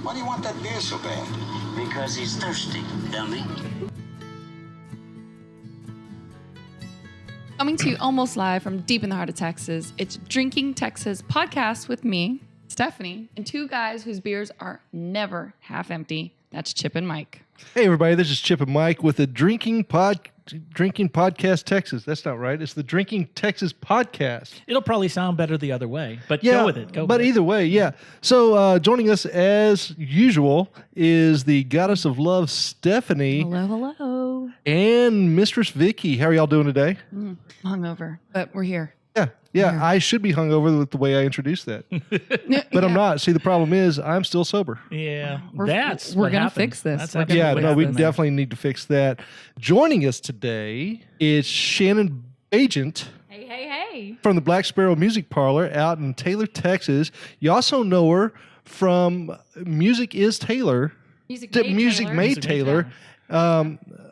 Why do you want that beer so bad? Because he's thirsty, dummy. Coming to you almost live from deep in the heart of Texas, it's Drinking Texas podcast with me, Stephanie, and two guys whose beers are never half empty. That's Chip and Mike. Hey everybody, this is Chip and Mike with the Drinking Podcast Texas. That's not right. It's the Drinking Texas podcast. It'll probably sound better the other way, but go with it. But either way, yeah. So joining us as usual is the Goddess of Love, Stephanie. Hello. And Mistress Vicky. How are y'all doing today? Hungover, but we're here. Yeah. I should be hungover with the way I introduced that. But I'm not. See, the problem is I'm still sober. Yeah. We're what gonna happened. fix this. That's We're actually gonna what We happened. definitely need to fix that. Joining us today is Shannon Agent. Hey. From the Black Sparrow Music Parlor out in Taylor, Texas. You also know her from Music is Taylor. Music Made Taylor.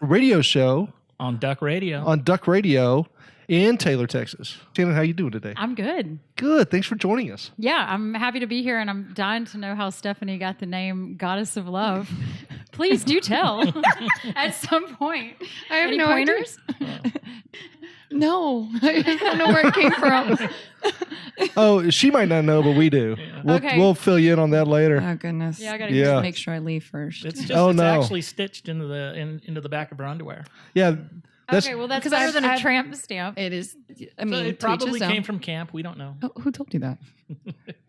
Radio show On Duck Radio. on Duck Radio in Taylor, Texas. Shannon, how you doing today? I'm good. Good. Thanks for joining us. Yeah, I'm happy to be here, and I'm dying to know how Stephanie got the name Goddess of Love. Please do tell at some point. I have Any no pointers? No, I don't know where it came from. Oh, she might not know, but we do. Okay. We'll fill you in on that later. Oh goodness. Yeah, I gotta Yeah. Make sure I leave first. It's just Oh, it's no. actually stitched into the back of her underwear. Yeah. That's, Okay, well, that's 'cause better I've- than a I've- tramp stamp. It is. I So mean, it to each his probably own. came from camp. We don't know. Oh, who told you that?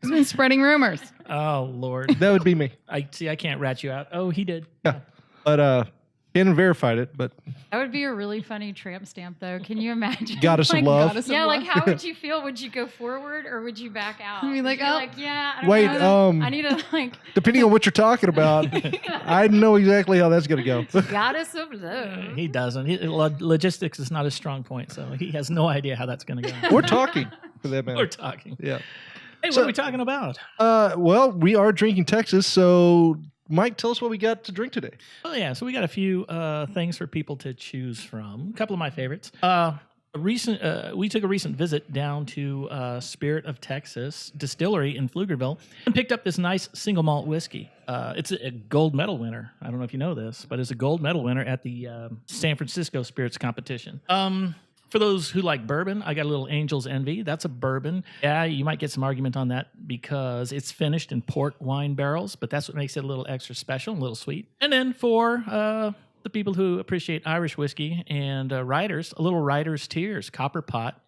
Who's been spreading rumors? Oh, Lord. that would be me. I can't rat you out. Oh, he did. Yeah. But Shannon verified it, but That would be a really funny tramp stamp, though. Can you imagine? Goddess of Like, Love. Goddess of Yeah, like Love. how would you feel? Would you go forward or would you back out? I'd be like, Would you oh. like yeah. I don't Wait, know. I need to like depending on what you're talking about, I know exactly how that's going to go. Goddess of Love. He doesn't. Logistics is not his strong point, so he has no idea how that's going to go. We're talking, for that matter. We're talking. Yeah. Hey, So- what are we talking about? Well, we are drinking Texas, so Mike, tell us what we got to drink today. Oh, yeah. So we got a few things for people to choose from. A couple of my favorites. We took a recent visit down to Spirit of Texas Distillery in Pflugerville and picked up this nice single malt whiskey. It's a gold medal winner. I don't know if you know this, but it's a gold medal winner at the San Francisco Spirits Competition. For those who like bourbon, I got a little Angel's Envy. That's a bourbon. Yeah, you might get some argument on that because it's finished in port wine barrels, but that's what makes it a little extra special, a little sweet. And then for the people who appreciate Irish whiskey and riders, a little Rider's Tears, Copper Pot,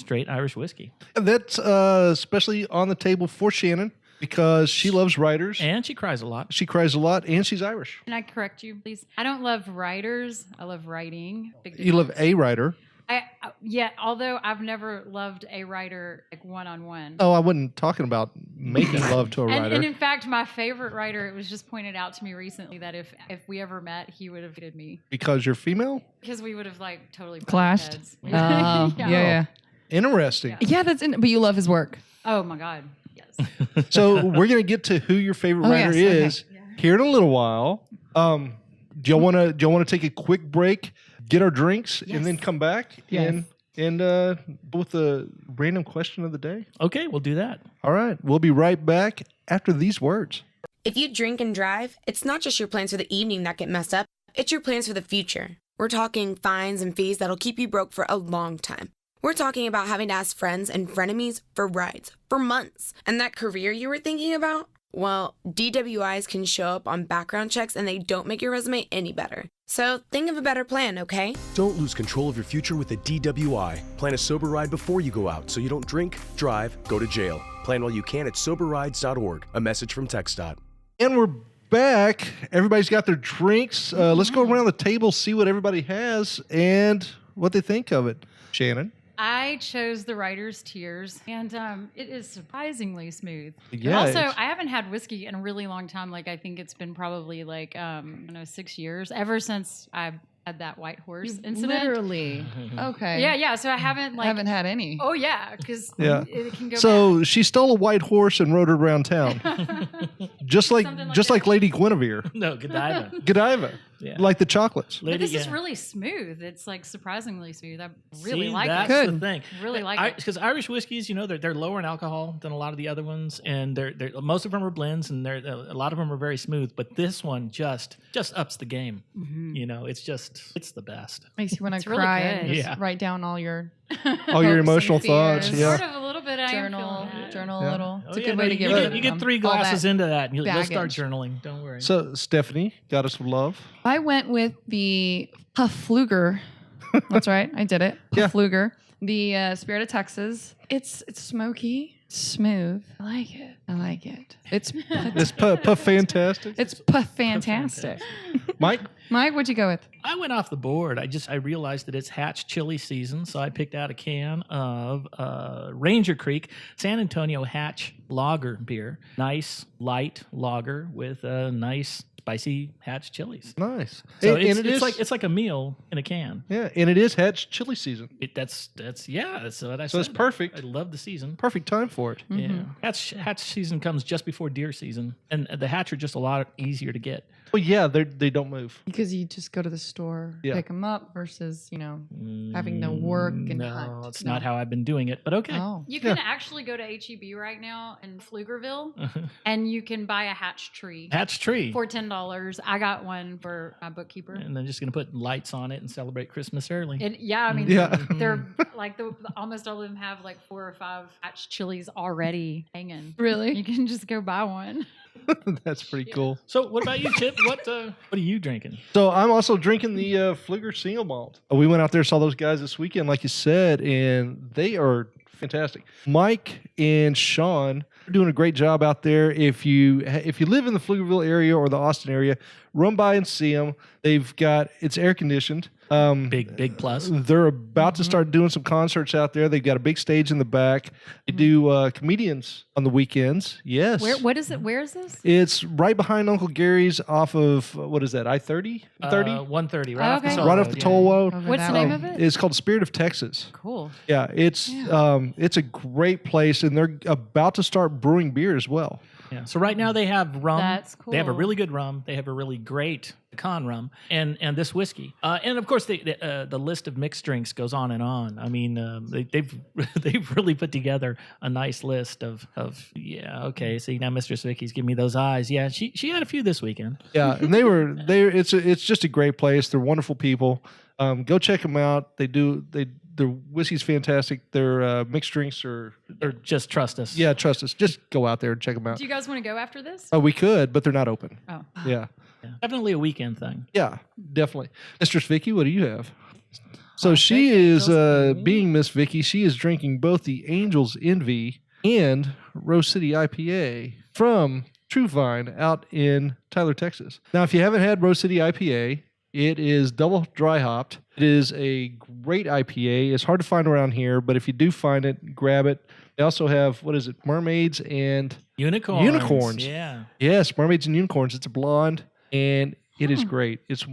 straight Irish whiskey. And that's especially on the table for Shannon because she loves writers. And she cries a lot. She cries a lot, and she's Irish. Can I correct you, please? I don't love writers. I love writing. Big You love difference. a writer. Although I've never loved a writer like one-on-one. Oh, I wasn't talking about making love to a writer. And in fact, my favorite writer, it was just pointed out to me recently that if we ever met, he would have hated me Because you're female? because we would have like totally butted Clashed. heads. Yeah. Interesting. Yeah, that's in. But you love his work. Oh my God. Yes. So we're going to get to who your favorite Oh, writer yes, is here in a little while. Do y'all want to take a quick break, get our drinks, and then come back Yes. and with the random question of the day? Okay, we'll do that. All right. We'll be right back after these words. If you drink and drive, it's not just your plans for the evening that get messed up, it's your plans for the future. We're talking fines and fees that'll keep you broke for a long time. We're talking about having to ask friends and frenemies for rides for months. And that career you were thinking about? Well, DWIs can show up on background checks and they don't make your resume any better. So think of a better plan, okay? Don't lose control of your future with a DWI. Plan a sober ride before you go out so you don't drink, drive, go to jail. Plan while you can at soberrides.org. A message from TxDOT. And we're back. Everybody's got their drinks. Let's go around the table, see what everybody has and what they think of it. Shannon? I chose the Writer's Tears, and it is surprisingly smooth. Yeah, Also, it's- I haven't had whiskey in a really long time. Like, I think it's been probably like, 6 years, ever since I had that white horse incident. Literally. Okay. Yeah. So I haven't I haven't had any. Oh yeah, because Yeah. it can go. So bad. she stole a white horse and rode it around town, just like Something like just that. like Lady Guinevere, No, Godiva. Godiva. Yeah. like the chocolates. But this is yeah. really smooth. It's like surprisingly smooth. I See, really like that's it. the Good. thing. Really like it. Because Irish whiskeys, they're lower in alcohol than a lot of the other ones, and they're most of them are blends, and a lot of them are very smooth. But this one just ups the game. It's the best. Makes you want to It's really cry good. and just Yeah. write down all your All your hopes and emotional thoughts. fears. Yeah. Sort of a little bit. I am journal feeling that. journal Yeah. a little. It's a yeah, good way to get you rid of You get 3 all glasses that into that, and you'll start baggage. journaling. Don't worry. So Stephanie, Goddess of Love. I went with the Pafluger. That's right. I did it. Yeah. Pafluger. The Spirit of Texas. It's smoky, smooth. I like it. It's It's fantastic. it's fantastic. Mike. Mike, what'd you go with? I went off the board. I realized that it's Hatch chili season, so I picked out a can of Ranger Creek San Antonio Hatch lager beer. Nice light lager with nice spicy Hatch chilies. Nice. So And it is it's like a meal in a can. yeah, and it is Hatch chili season, That's what I so said. it's perfect. I love the season. Perfect time for it. Yeah, Hatch season comes just before deer season, and the Hatch are just a lot easier to get. Well, yeah, they don't move. Because you just go to the store, Yeah. pick them up versus, having to work and no, hunt. it's not how I've been doing it, but okay. Oh. You can actually go to HEB right now in Pflugerville, and you can buy a hatch tree Hatch tree. for $10. I got one for my bookkeeper. And they're just going to put lights on it and celebrate Christmas early. And yeah, I mean, Yeah. they're like almost all of them have like 4 or 5 hatch chilies already hanging. Really? You can just go buy one. That's pretty cool. So what about you, Chip? What are you drinking? So I'm also drinking the Pfluger single malt. We went out there, saw those guys this weekend, like you said, and they are fantastic. Mike and Sean are doing a great job out there. If you live in the Pflugerville area or the Austin area, run by and see them. It's air conditioned. Big plus. They're about to start doing some concerts out there. They've got a big stage in the back. They do comedians on the weekends. Yes. What is it? Where is this? It's right behind Uncle Gary's off of, what is that, I-30? 130, right Oh, off the okay. toll Right road, off the yeah. toll road. Over What's that the name way. of it? It's called Spirit of Texas. Cool. Yeah, it's a great place, and they're about to start brewing beer as well. Yeah. So right now they have rum. That's They have a cool. really good rum. They have a really great pecan rum, and this whiskey. And of course, the list of mixed drinks goes on and on. I mean, they've really put together a nice list of yeah. Okay, see now, Mistress Vicky's giving me those eyes. Yeah, she had a few this weekend. Yeah, and it's just a great place. They're wonderful people. Go check them out. Their whiskey's fantastic. Their mixed drinks Or just trust us. yeah, trust us. Just go out there and check them out. Do you guys want to go after this? Oh, we could, but they're not open. Oh. Yeah. Yeah. Definitely a weekend thing. Yeah, definitely. Mistress Vicky, what do you have? So she is, being Miss Vicky, she is drinking both the Angel's Envy and Rose City IPA from True Vine out in Tyler, Texas. Now, if you haven't had Rose City IPA, it is double dry hopped. It is a great IPA. It's hard to find around here, but if you do find it, grab it. They also have, mermaids and Unicorns. Yeah. yes, mermaids and unicorns. It's a blonde, and it is great. It's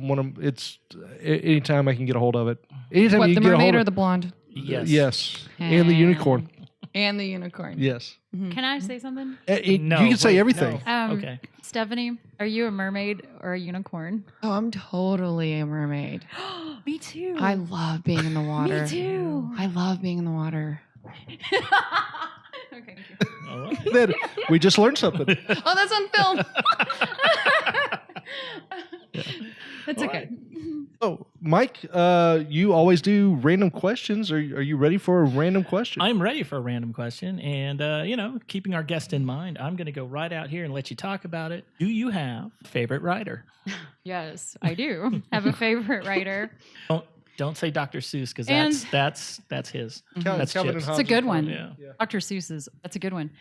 anytime I can get a hold of it. Anytime What, you the can get a hold mermaid or of the blonde? Yes. Yes, and the unicorn. And the unicorn. Yes, Can I say something? No, you can say wait, everything. no. Okay. Stephanie, are you a mermaid or a unicorn? Oh, I'm totally a mermaid. Me too. I love being in the water. Me too. I love being in the water. Okay. Thank you. All right. Then we just learned something. Oh, that's on film. It's okay. Oh, Mike, you always do random questions. Are you ready for a random question? I'm ready for a random question. And, keeping our guest in mind, I'm going to go right out here and let you talk about it. Do you have a favorite writer? Yes, I do have a favorite writer. Don't say Dr. Seuss because And- that's his. That's Calvin Chip's. and It's a good one. Yeah. Dr. Seuss's. That's a good one.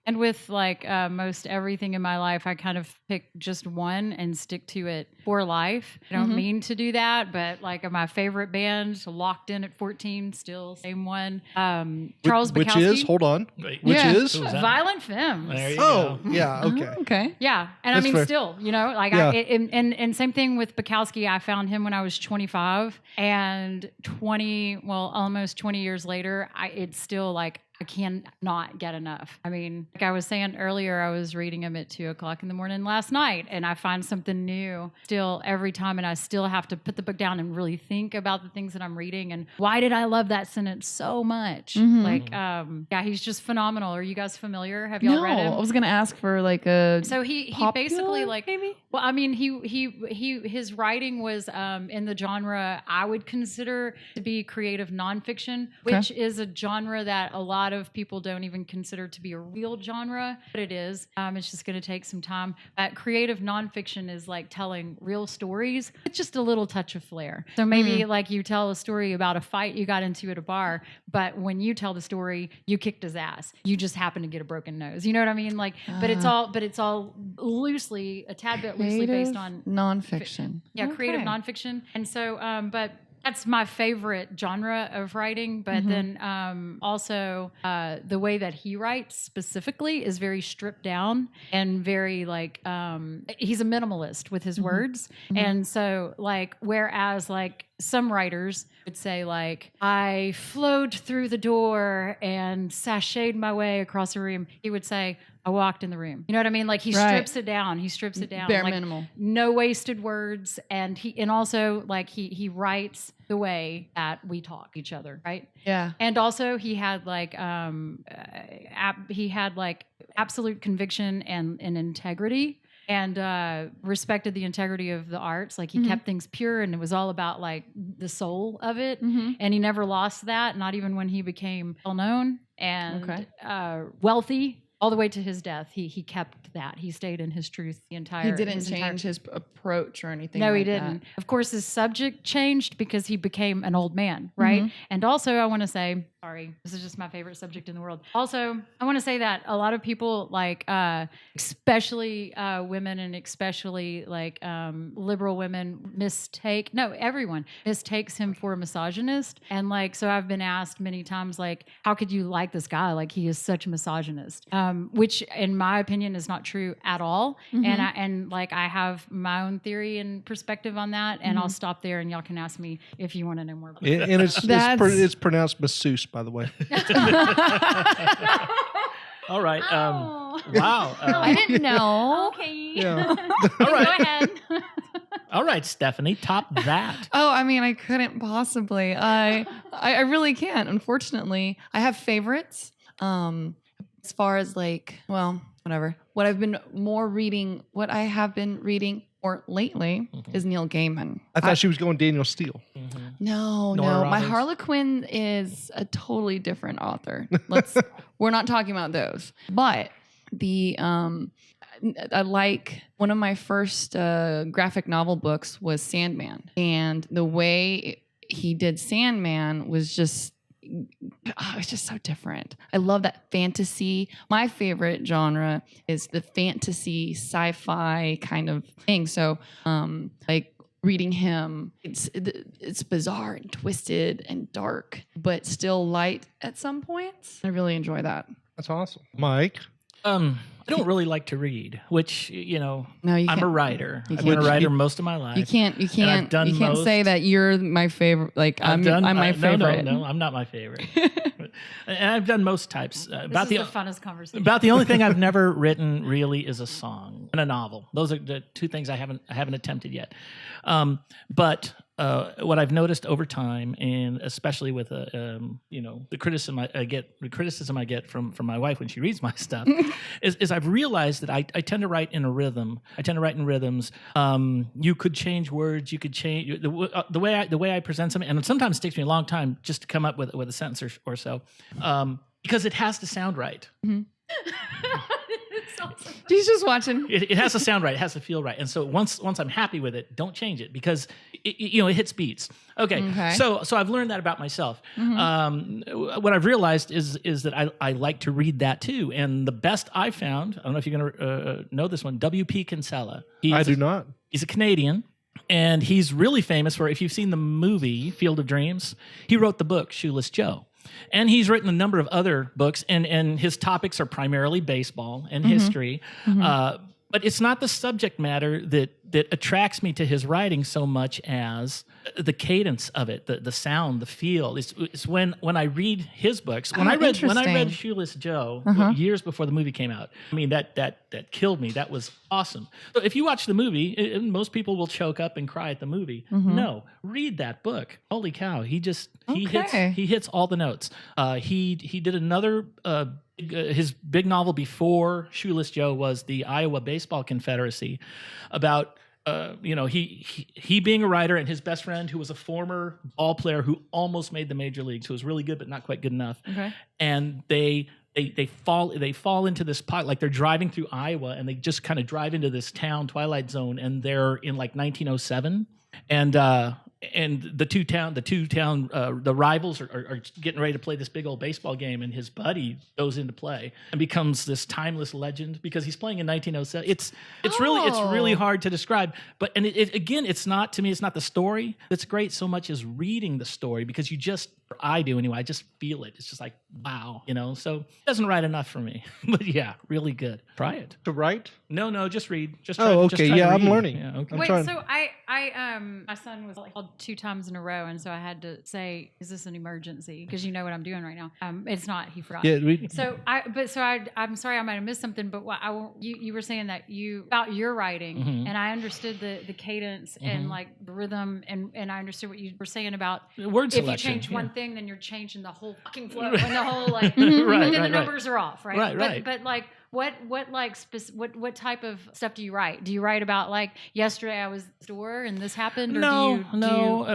And with most everything in my life, I kind of pick just one and stick to it for life. I don't mean to do that, but my favorite band, Locked In at 14, still same one. Charles which Bukowski. is, hold on, Wait, which Yeah. is? Who's that? Violent Femmes. There you Oh, go. yeah, okay. Okay. Yeah, and That's I mean, fair. still, Yeah. and same thing with Bukowski. I found him when I was 25, and almost 20 years later, it's still I cannot get enough. I mean, like I was saying earlier, I was reading them at 2:00 in the morning last night, and I find something new still every time, and I still have to put the book down and really think about the things that I'm reading and why did I love that sentence so much? Like, yeah, he's just phenomenal. Are you guys familiar? Have y'all read him? I was gonna ask for like a. So he basically like maybe. Well, I mean, his writing was in the genre I would consider to be creative nonfiction, which is a genre that a lot of people don't even consider to be a real genre, but it is. It's just going to take some time. Creative nonfiction is like telling real stories with just a little touch of flair. So maybe like you tell a story about a fight you got into at a bar, but when you tell the story, you kicked his ass. You just happen to get a broken nose. You know what I mean? Like, but it's all loosely, a tad bit loosely based on nonfiction. Yeah, creative nonfiction. And so, but that's my favorite genre of writing. But then also the way that he writes specifically is very stripped down and very like, he's a minimalist with his words. And so like, whereas like some writers would say like, I flowed through the door and sashayed my way across the room. He would say, I walked in the room. You know what I mean? Like he strips it down. He strips it down. Bare like, minimal. No wasted words. And also like he writes the way that we talk to each other, right? Yeah. And also he had like absolute conviction and integrity. And respected the integrity of the arts. Like he kept things pure, and it was all about like the soul of it. And he never lost that, not even when he became well known and wealthy. All the way to his death, he kept that. He stayed in his truth the entire. He didn't change his approach or anything. No, like he didn't. That. Of course, his subject changed because he became an old man, right? And also, I want to say, sorry, this is just my favorite subject in the world. Also, I want to say that a lot of people, like, especially women and especially like liberal women, everyone mistakes him for a misogynist. And like, so I've been asked many times, like, how could you like this guy? Like, he is such a misogynist. Which in my opinion is not true at all. And I have my own theory and perspective on that. And I'll stop there, and y'all can ask me if you want to know more about it. And it's pronounced masseuse, by the way. All right. Oh. Wow. I didn't know. Okay. Yeah. All right. Go ahead. All right, Stephanie, top that. Oh, I mean, I couldn't possibly. I really can't. Unfortunately, I have favorites. As far as like, well, whatever. What I have been reading more lately is Neil Gaiman. I thought she was going Daniel Steele. No. Nora My Roberts. Harlequin is a totally different author. We're not talking about those. But I like one of my first graphic novel books was Sandman, and the way he did Sandman was just. It's just so different. I love that fantasy. My favorite genre is the fantasy sci-fi kind of thing. So, like reading him, it's bizarre and twisted and dark, but still light at some points. I really enjoy that. That's awesome. Mike? I don't really like to read, which, No, I'm you a can't. writer. You I've been a can't. writer most of my life. You can't done most. say that you're my favorite. Like I'm my favorite. No, I'm not my favorite. And I've done most types. This is the funnest conversation. About the only thing I've never written really is a song and a novel. Those are the two things I haven't attempted yet. But what I've noticed over time, and especially with the criticism I get from my wife when she reads my stuff, is I've realized that I tend to write in a rhythm. I tend to write in rhythms. You could change words. You could change the way I present something, and it sometimes takes me a long time just to come up with a sentence or so, because it has to sound right. He's just watching. It has to sound right. It has to feel right. And so once I'm happy with it, don't change it because it hits beats. Okay. So I've learned that about myself. What I've realized is that I like to read that too. And the best I found, I don't know if you're going to know this one, W.P. Kinsella. I do not. He's a Canadian. And he's really famous for, if you've seen the movie Field of Dreams, he wrote the book Shoeless Joe. And he's written a number of other books, and his topics are primarily baseball and history. But it's not the subject matter that attracts me to his writing so much as the cadence of it, the sound, the feel. It's when I read his books. When I read Shoeless Joe years before the movie came out. I mean that killed me. That was awesome. So if you watch the movie, most people will choke up and cry at the movie. No, read that book. Holy cow! He hits all the notes. He did another. His big novel before Shoeless Joe was the Iowa Baseball Confederacy, about he being a writer and his best friend who was a former ball player who almost made the major leagues, who was really good but not quite good enough. Okay. And they fall into this pot, like they're driving through Iowa and they just kind of drive into this town, Twilight Zone, and they're in like 1907, and the rivals are getting ready to play this big old baseball game, and his buddy goes into play and becomes this timeless legend because he's playing in 1907. It's really hard to describe, but it's not the story that's great so much as reading the story, because I do anyway. I just feel it. It's just like, wow, so it doesn't write enough for me, but yeah, really good. Try it. To write? No, just read. I'm learning. Yeah, okay. Wait, so my son was called 2 times in a row, and so I had to say, "Is this an emergency?" Because you know what I'm doing right now. It's not. He forgot. Yeah. I'm sorry, I might have missed something. But you were saying that about your writing, and I understood the cadence and like the rhythm, and I understood what you were saying about word selection. If you change one thing, then you're changing the whole fucking flow and the whole then the numbers are off, right? Right. But like. What type of stuff do you write? Do you write about like yesterday I was at the store and this happened? Or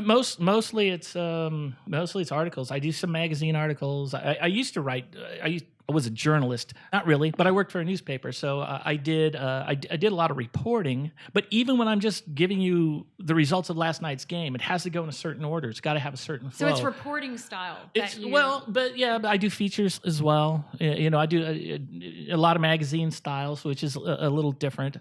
Mostly it's articles. I do some magazine articles. I used to write. I was a journalist, not really, but I worked for a newspaper, so I did a lot of reporting. But even when I'm just giving you the results of last night's game, it has to go in a certain order. It's got to have a certain flow. So it's reporting style. But I do features as well. I do a lot of magazine styles, which is a little different.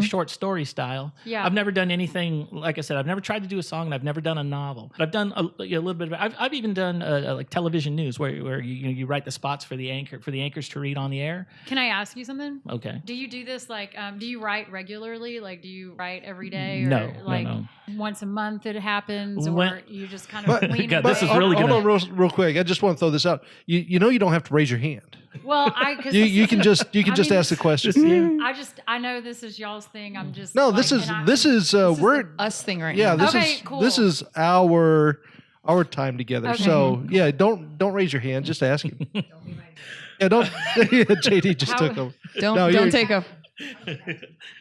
Short story style. Yeah. I've never done anything, like I said, I've never tried to do a song, and I've never done a novel. But I've done a little bit of. I've even done like television news, where you write the spots for the anchors to read on the air. Can I ask you something? Okay. Do you do this like? Do you write regularly? Like, do you write every day? No, or like no. Once a month it happens, or you just kind of lean? God, this is really good. Hold on, real quick. I just want to throw this out. You don't have to raise your hand. Well, you can just ask the question. I know this is y'all's thing. I'm just this is we're us thing right now. Yeah, cool. This is our time together. Okay. So yeah, don't raise your hand. Just ask him. Yeah, don't. JD just took over. Don't take a.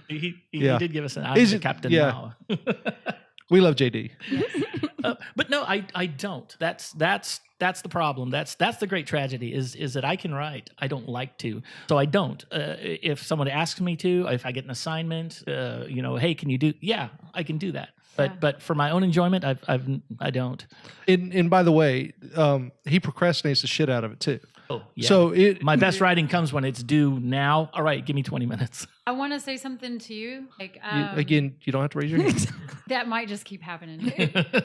He did give us an captain now. We love JD. But no, I don't. That's the problem. That's the great tragedy is that I can write. I don't like to, so I don't. If someone asks me to, if I get an assignment, hey, can you do? Yeah, I can do that. But for my own enjoyment, I don't. And by the way, he procrastinates the shit out of it too. Oh, yeah. So my best writing comes when it's due now. All right, give me 20 minutes. I want to say something to you. Like again, you don't have to raise your hand. That might just keep happening.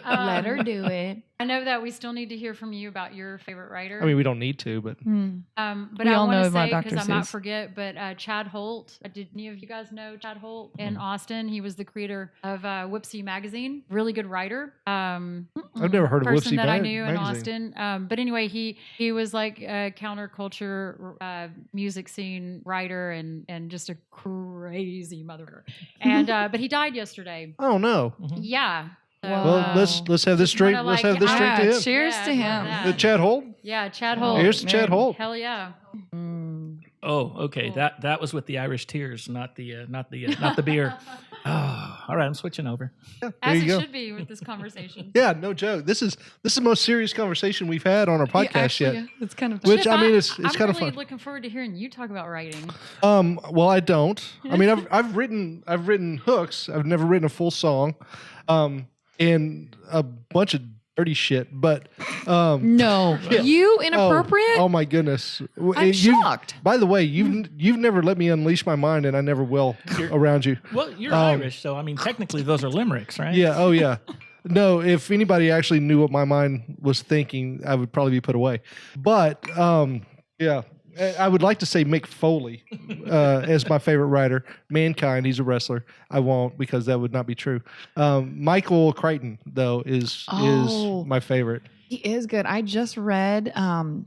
Let her do it. I know that we still need to hear from you about your favorite writer. I mean, we don't need to, but but I want to say, because I might forget, but Chad Holt. Did any of you guys know Chad Holt in Austin? He was the creator of Whipsy magazine. Really good writer. I've never heard of Whipsy person that I knew magazine. in Austin. But anyway, he was like a counterculture music scene writer and just a crazy mother. And but he died yesterday. Oh no. Yeah. So, well, let's have this drink. Let's have this drink to him. Cheers to him. Chad Holt. Yeah, Chad Holt. Here's to Chad Holt. Hell yeah. Oh, okay. Cool. That was with the Irish tears, not the beer. Oh, all right, I'm switching over. Yeah, as it should be with this conversation. Yeah, no joke. This is the most serious conversation we've had on our podcast yet. Yeah, it's kind of which I mean, it's I'm kind of fun. I'm really looking forward to hearing you talk about writing. Well, I don't. I mean, I've written hooks. I've never written a full song, and a bunch of dirty shit, but no, you inappropriate. Oh my goodness! I'm shocked. By the way, you've never let me unleash my mind, and I never will around you. Well, you're Irish, so I mean, technically, those are limericks, right? Yeah. Oh yeah. No, if anybody actually knew what my mind was thinking, I would probably be put away. But yeah. I would like to say Mick Foley as my favorite writer. Mankind, he's a wrestler. I won't because that would not be true. Michael Crichton, though, is my favorite. He is good. I just read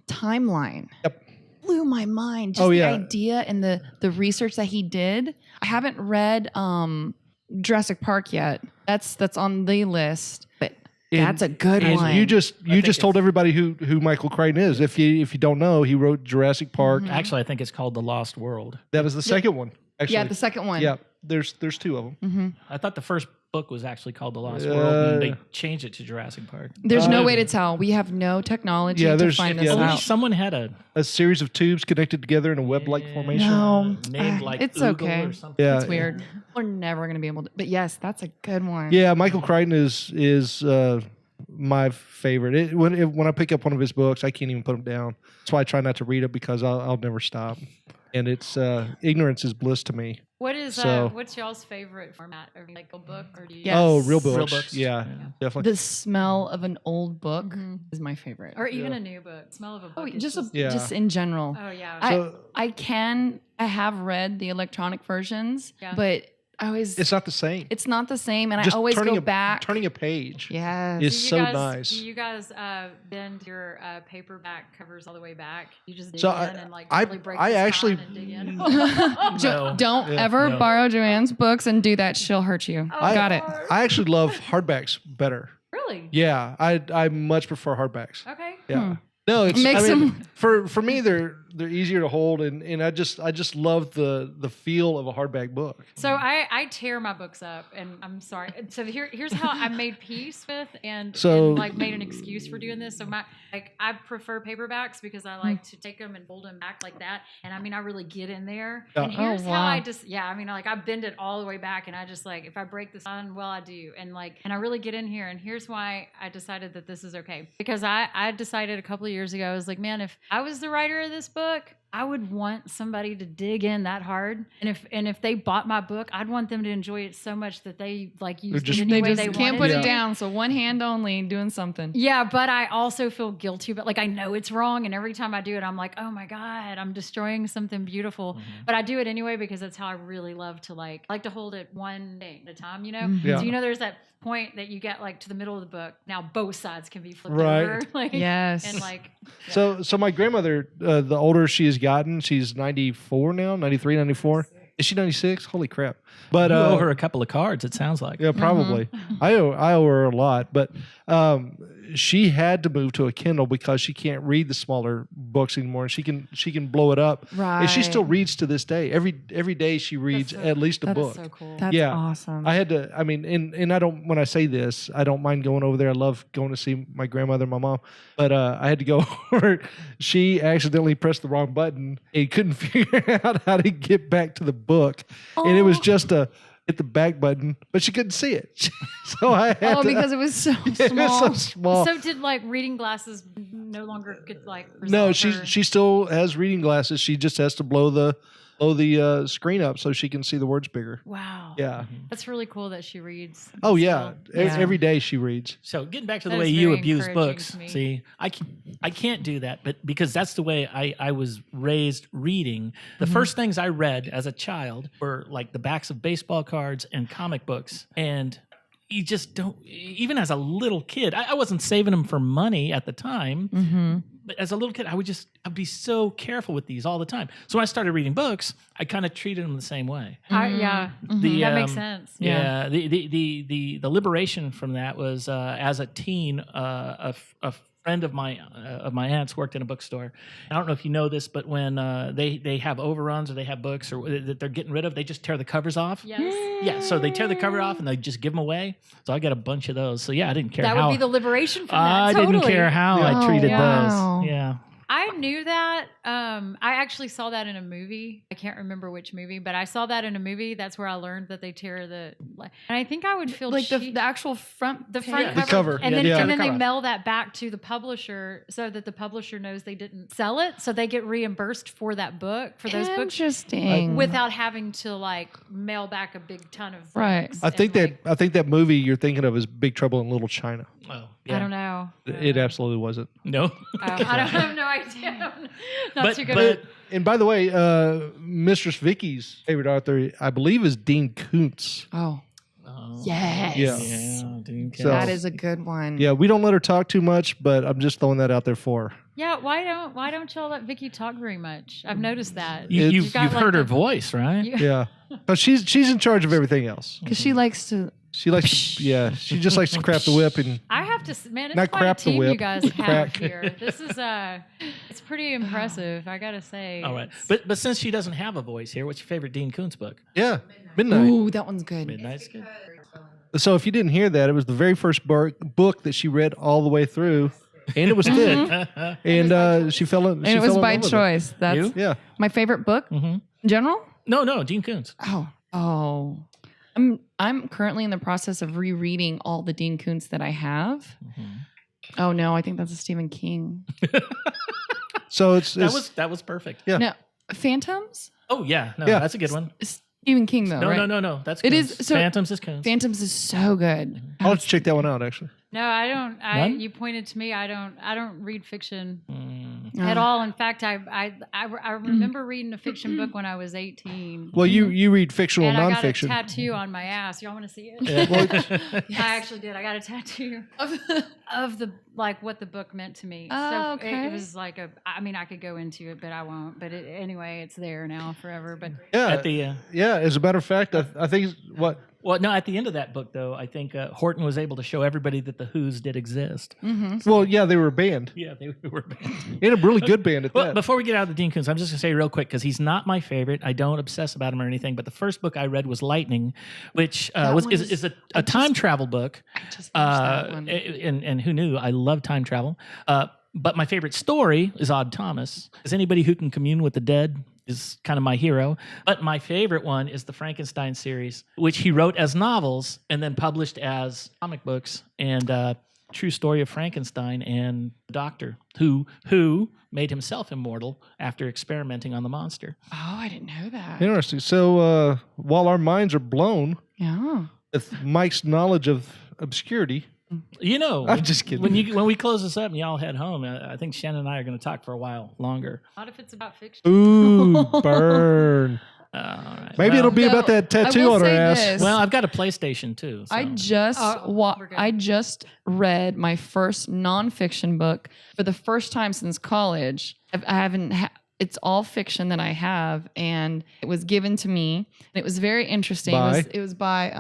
Timeline. Yep. Blew my mind. Just the idea and the research that he did. I haven't read Jurassic Park yet. That's on the list, but that's a good one. You just told everybody who Michael Crichton is. If you don't know, he wrote Jurassic Park. Mm-hmm. Actually, I think it's called The Lost World. That was the second one. Actually. Yeah, the second one. Yeah, there's two of them. Mm-hmm. I thought the first book was actually called The Lost World, and they changed it to Jurassic Park. There's no way to tell. We have no technology to find this out. Someone had a series of tubes connected together in a web-like formation. No, named like it's Oogle okay. or something. Yeah, it's weird. We're never going to be able to. But yes, that's a good one. Yeah, Michael Crichton is my favorite. When I pick up one of his books, I can't even put them down. That's why I try not to read it because I'll never stop. And it's ignorance is bliss to me. What is what's y'all's favorite format of like a book, or do you? Yes. Oh, real books. Real books. Yeah, definitely. The smell of an old book is my favorite. Or even a new book. Smell of a book. Oh, is just in general. Oh yeah. I have read the electronic versions, but I always It's not the same. It's not the same, and Just I always go back. back. Turning a page. Yes. Is so nice. Do you guys bend your paperback covers all the way back? You just dig So in and like I really break I the actually spine and dig in? Don't ever borrow Joanne's books and do that. She'll hurt you. Got it. I actually love hardbacks better. Really? Yeah, I much prefer hardbacks. Okay. Yeah. No, it's Makes them- for me they're easier to hold and I just love the feel of a hardback book. So I tear my books up, and I'm sorry. So here's how I made peace with and like made an excuse for doing this. So I prefer paperbacks because I like to take them and fold them back like that. And I mean I really get in there. Yeah. And here's how wow. I just I bend it all the way back, and I just like if I break the spine, well I do, and I really get in here. And here's why I decided that this is okay, because I decided a couple of years ago, I was like, man, if I was the writer of this book, I would want somebody to dig in that hard, and if they bought my book, I'd want them to enjoy it so much that they like used it any way they can't wanted put to. it down. So one hand only doing something. Yeah, but I also feel guilty, but like I know it's wrong, and every time I do it, I'm like, oh my god, I'm destroying something beautiful. Mm-hmm. But I do it anyway because that's how I really love to like to hold it one day at a time, you know. Mm-hmm. Yeah. So there's that point that you get like to the middle of the book. Now both sides can be flipped Right. over. Like, Yes. and like So my grandmother, the older she has gotten, she's 94 now, 93, 94. Is she 96? Holy crap. But You owe her a couple of cards, it sounds like. yeah, probably. I owe her a lot, but she had to move to a Kindle because she can't read the smaller books anymore. And she can blow it up, and she still reads to this day. Every day she reads at least a book. so cool. That's awesome. I had to. I mean, and I don't. When I say this, I don't mind going over there. I love going to see my grandmother and my mom. But I had to go over. She accidentally pressed the wrong button and couldn't figure out how to get back to the book, and it was just a hit the back button, but she couldn't see it. So I had to, because it was so it small. was so small. So did like reading glasses no longer could like No, resolve her- she still has reading glasses. She just has to blow the screen up so she can see the words bigger. Wow. Yeah. That's really cool that she reads. Oh yeah. still. Every day she reads. So getting back to That the way is you very abuse encouraging books, to me. see, I can't do that, but because that's the way I was raised reading. The first things I read as a child were like the backs of baseball cards and comic books, and you just don't. Even as a little kid, I wasn't saving them for money at the time. But as a little kid, I'd be so careful with these all the time. So when I started reading books, I kind of treated them the same way. Yeah. That makes sense. Yeah, the liberation from that was as a teen, a friend of my aunt's worked in a bookstore. I don't know if you know this, but when they have overruns or they have books or that they're getting rid of, they just tear the covers off. Yes. Yeah, so they tear the cover off and they just give them away. So I got a bunch of those. So yeah, I didn't care That how would be the liberation from I that. Totally. didn't care how I Oh, treated wow. those. Yeah. I knew that. I actually saw that in a movie. I can't remember which movie, but I saw that in a movie. That's where I learned that they tear the. And I think I would feel Like the cheap. actual front. The front page. The cover. and Yeah, then yeah. and then they Cover. mail that back to the publisher so that the publisher knows they didn't sell it, so they get reimbursed for that book for those books Interesting. without having to like mail back a big ton of Right. books. I think And, I think that movie you're thinking of is Big Trouble in Little China. Oh, I don't know. It absolutely wasn't. No. I don't have no idea. Not but too good. but And by the way, Mistress Vicky's favorite author, I believe, is Dean Koontz. Oh, Oh, yes. Yeah. Yeah, dude. So- That is a good one. Yeah, we don't let her talk too much, but I'm just throwing that out there for her. Yeah, why don't y'all let Vicky talk very much? I've noticed that. You've You've got, like, heard her the- voice, right? You- Yeah, but she's in charge of everything else. Because she likes to. She likes to, she just likes to crap the whip and I have to, man, it's Not quite crap a the team whip, you guys have crack. here. This is it's pretty impressive, I gotta say. All right. It's- But since she doesn't have a voice here, what's your favorite Dean Koontz book? yeah, Midnight. Ooh, that one's good. Midnight's good. So if you didn't hear that, it was the very first book that she read all the way through, and it was thick, and she fell in. And it was fell in by love with it. choice. That's You? Yeah, my favorite book Mm-hmm. in general. No, Dean Koontz. Oh. I'm currently in the process of rereading all the Dean Koontz that I have. Mm-hmm. Oh no, I think that's a Stephen King. so it's That was perfect. Yeah. No, Phantoms? Oh yeah, no, Yeah. that's a good one. Stephen King though, No, right? no, that's It Koontz. is- so- Phantoms is Koontz. Phantoms is so good. I'll have to check that one out actually. No, I don't. None? You pointed to me. I don't read fiction Mm. at all. In fact, I remember reading a fiction book when I was 18. Well, you read fictional And I got a nonfiction. tattoo on my ass. Y'all want to see it? Yeah. I actually did. I got a tattoo of the like what the book meant to me. Oh, so okay. it was like I mean, I could go into it, but I won't. But anyway, it's there now forever. But Yeah, At the yeah. As a matter of fact, I think what well, no, at the end of that book though, I think Horton was able to show everybody that the Who's did exist. Well, yeah, they were a band, Yeah, they were banned. and a really good band at Well, that. before we get out of the Dean Koontz, I'm just going to say real quick because he's not my favorite. I don't obsess about him or anything. But the first book I read was Lightning, which one is a time travel book. I just finished that one. And who knew? I love time travel. But my favorite story is Odd Thomas. Is anybody who can commune with the dead is kind of my hero. But my favorite one is the Frankenstein series, which he wrote as novels and then published as comic books. And true story of Frankenstein and the doctor who made himself immortal after experimenting on the monster. Oh, I didn't know that. Interesting. So while our minds are blown Yeah. with Mike's knowledge of obscurity, You know, I'm just kidding. When we close this up and y'all head home, I think Shannon and I are going to talk for a while longer. not if it's about fiction. ooh, burn. All right. Maybe Well- it'll be No, about that I tattoo will on her say ass. this. Well, I've got a PlayStation too. So. I just we're good. I just read my first nonfiction book for the first time since college. I haven't. It's all fiction that I have, and it was given to me. And it was very interesting. By? It was by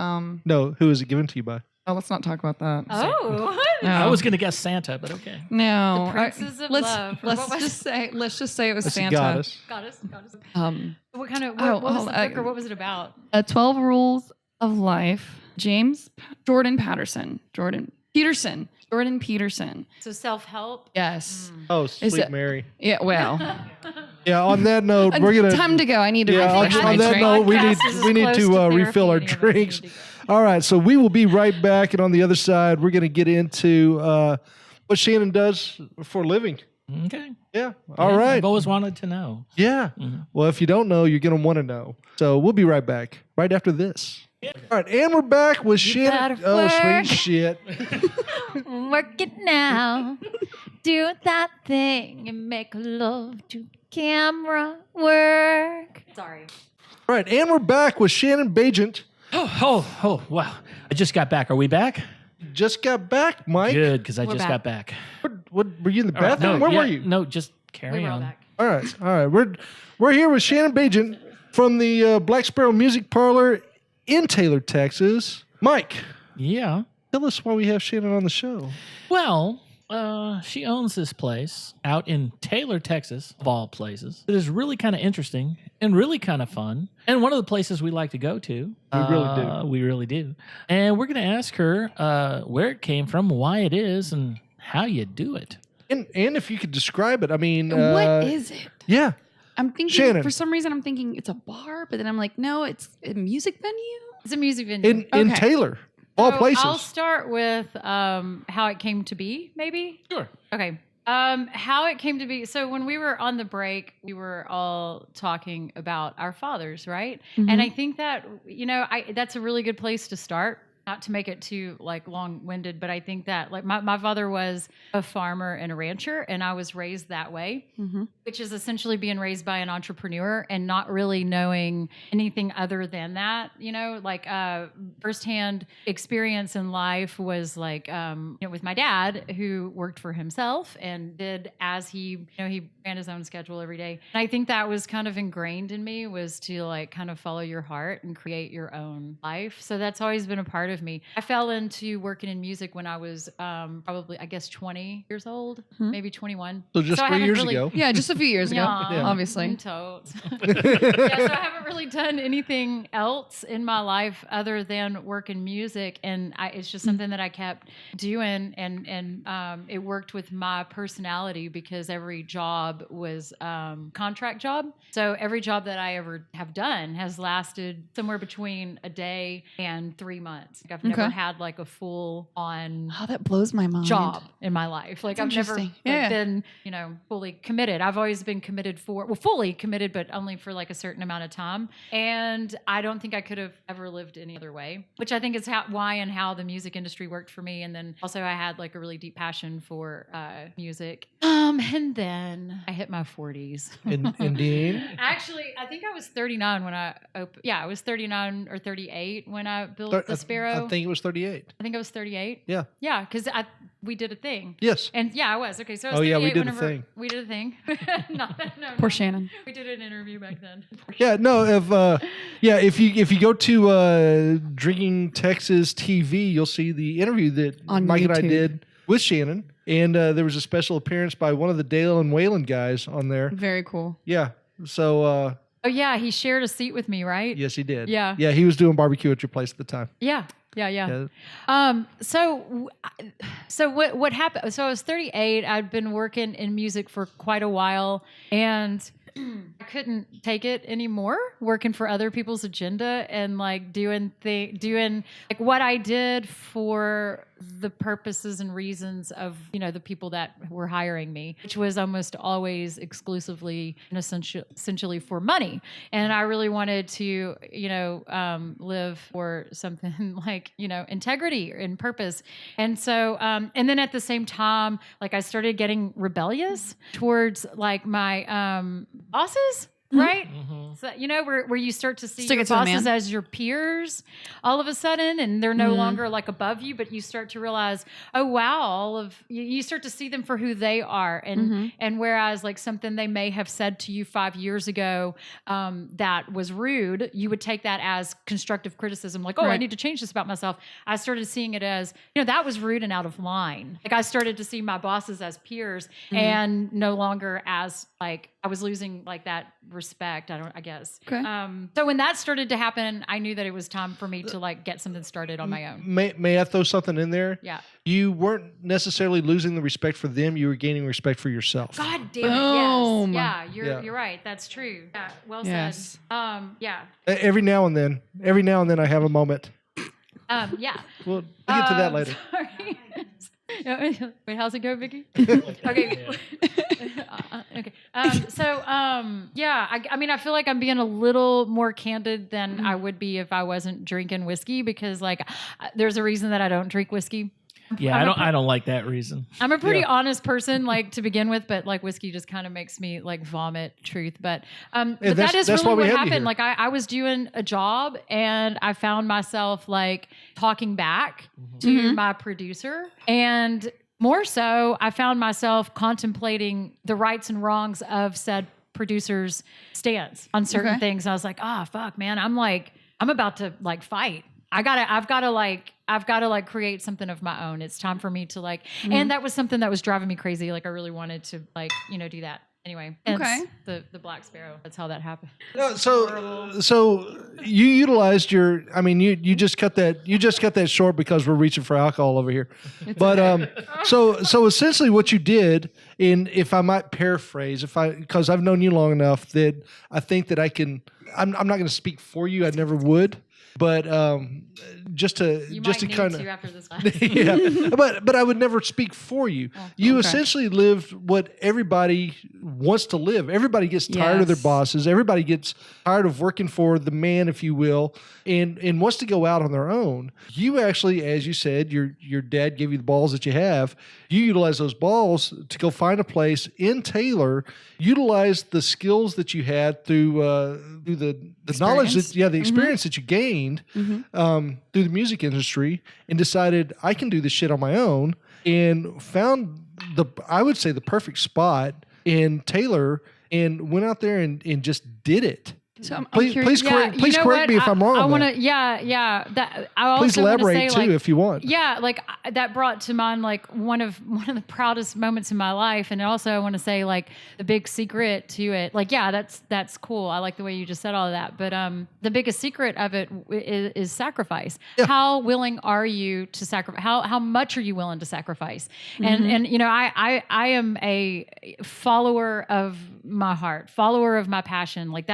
No, who is it given to you by? Oh, let's not talk about that. Oh, No. I was going to guess Santa, but okay. No, The Princes of let's, Love. Let's What was just say it was That's a Santa. goddess. goddess. What kind of Oh, what was hold the on. book or what was it about? 12 Rules of Life. Jordan Peterson. So self help. Yes. Oh, Sleep it- Mary. Yeah. Well, Yeah. On that note, we're gonna. time to go. I need to Yeah, refresh on my that drink. note, we need Podcast is as we need close to therapy refill our any of us need drinks. to go. All right, so we will be right back, and on the other side, we're going to get into what Shannon does for a living. Okay. Yeah. All right. I've always wanted to know. Yeah. Well, if you don't know, you're going to want to know. So we'll be right back, right after this. All right, and we're back with Shannon. better Oh, work. sweet shit. Work it now. Do that thing and make love to camera work. Sorry. All right, and we're back with Shannon Bajent. Oh, wow. I just got back. Are we back? Just got back, Mike. Good, because I We're just back. got back. What were you in the All right, bathroom? Where yeah, were you? No, just We carry were all on. back. All right. We're here with Shannon Bajent from the Black Sparrow Music Parlor in Taylor, Texas. Mike, Yeah. tell us why we have Shannon on the show. Well, she owns this place out in Taylor, Texas, of all places. It is really kind of interesting and really kind of fun. And one of the places we like to go to. We really do. We really do. And we're going to ask her where it came from, why it is, and how you do it. And if you could describe it, I mean, What is it? Yeah, I'm thinking Shannon. for some reason I'm thinking it's a bar, but then I'm like, no, it's a music venue. It's a music venue. in Okay. Taylor, all So places. I'll start with how it came to be, maybe. Sure. Okay. How it came to be. So when we were on the break, we were all talking about our fathers, right? And I think that that's a really good place to start not to make it too like long-winded, but I think that like my father was a farmer and a rancher, and I was raised that way, which is essentially being raised by an entrepreneur and not really knowing anything other than that. You know, like firsthand experience in life was like with my dad, who worked for himself and did as he ran his own schedule every day. And I think that was kind of ingrained in me, was to like kind of follow your heart and create your own life. So that's always been a part of me. I fell into working in music when I was probably, I guess, 20 years old, maybe 21. So just 3 years ago. Yeah, just a few years ago, Yeah. obviously. Totes. Yeah, so I haven't really done anything else in my life other than work in music, and it's just something that I kept doing, and it worked with my personality because every job was contract job. So every job that I ever have done has lasted somewhere between a day and 3 months. Like I've never had like a full on that blows my mind. job in my life. Like That's I've never interesting. been, fully committed. I've always been committed fully committed, but only for like a certain amount of time. And I don't think I could have ever lived any other way, which I think is why and how the music industry worked for me. And then also I had like a really deep passion for music. And then I hit my 40s. Indeed. Actually, I think I was 39 when I I was 39 or 38 when I built the Sparrow. I think it was 38. I think I was 38. Yeah. Yeah, because we did a thing. Yes. And yeah, I was. Okay, so I was Oh, yeah, we 38 did a whenever thing. We did a thing. No. Poor Shannon. We did an interview back then. Yeah, no. If you go to Drinking Texas TV, you'll see the interview that On Mike and I YouTube. did with Shannon, and there was a special appearance by one of the Dale and Wayland guys on there. Very cool. Yeah. So Oh yeah, he shared a seat with me, right? yes, he did. Yeah. Yeah, he was doing barbecue at your place at the time. Yeah. Yeah. So what happened? So I was 38. I'd been working in music for quite a while, and I couldn't take it anymore, working for other people's agenda and like doing like what I did for the purposes and reasons of the people that were hiring me, which was almost always exclusively and essentially for money. And I really wanted to live for something like integrity and purpose. And so and then at the same time, like I started getting rebellious towards like my bosses. Right? So, where you start to see Stick your it to the bosses man. as your peers all of a sudden, and they're no longer like above you, but you start to realize, oh, wow, you start to see them for who they are. And whereas like something they may have said to you 5 years ago that was rude, you would take that as constructive criticism. Like, I Right. need to change this about myself. I started seeing it as, that was rude and out of line. Like I started to see my bosses as peers and no longer as like, I was losing like that respect. I guess. Okay. So when that started to happen, I knew that it was time for me to like get something started on my own. May I throw something in there? Yeah. You weren't necessarily losing the respect for them. You were gaining respect for yourself. God damn it. Boom. Yes. Yeah, Yeah. you're right. That's true. Yeah. Well Yes. said. Yeah. Every now and then I have a moment. Yeah. We'll get to that later. Sorry. Wait, how's it go, Vicky? Okay. Okay. I mean, I feel like I'm being a little more candid than I would be if I wasn't drinking whiskey, because like there's a reason that I don't drink whiskey. Yeah, I don't like that reason. I'm a pretty honest person, like to begin with, but like whiskey just kind of makes me like vomit truth. But that is that's why really we what have you here. happened. Like I was doing a job and I found myself like talking back to my producer, and more so, I found myself contemplating the rights and wrongs of said producer's stance on certain things. And I was like, fuck, man, I'm about to like fight. I've got to create something of my own. It's time for me to like, and that was something that was driving me crazy. Like I really wanted to like, do that. Anyway, hence the Black Sparrow. That's how that happened. No, so you utilized you just cut that short because we're reaching for alcohol over here. But so essentially what you did, if I might paraphrase, because I've known you long enough that I think that I'm not going to speak for you. I never would. But just to You just might to kind need of to after this one. yeah, but I would never speak for you. You essentially lived what everybody wants to live. Everybody gets tired of their Yes. bosses. Everybody gets tired of working for the man, if you will, and wants to go out on their own. You actually, as you said, your dad gave you the balls that you have. You utilize those balls to go find a place in Taylor. Utilize the skills that you had through the knowledge that the experience that you gained through the music industry, and decided I can do this shit on my own, and found I would say the perfect spot in Taylor, and went out there and just did it. So I'm Please curious. correct you know me what? if I'm wrong. I on want that. to, That I also Please wanna elaborate say, too if you want. Yeah, like that brought to mind like one of the proudest moments in my life, and also I want to say like the big secret to it. Like, that's cool. I like the way you just said all of that, but the biggest secret of it is sacrifice. Yeah. How willing are you to sacrifice? How much are you willing to sacrifice? And you know, I am a follower of my heart, follower of my passion. Like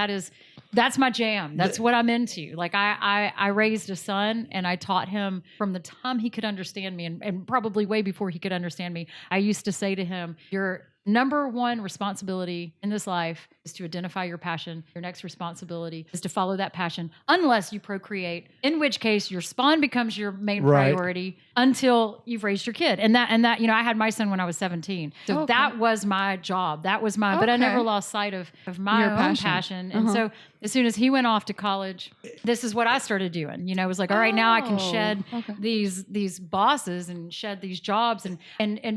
that's my jam. That's what I'm into. Like I raised a son, and I taught him from the time he could understand me, and probably way before he could understand me. I used to say to him, your number one responsibility in this life is to identify your passion. Your next responsibility is to follow that passion, unless you procreate, in which case your spawn becomes your main Right. priority until you've raised your kid. And that, you know, I had my son when I was 17. So that was my job. That was but I never lost sight of my Your own passion. And so as soon as he went off to college, this is what I started doing. You know, it was like, all right, now I can shed these bosses and shed these jobs,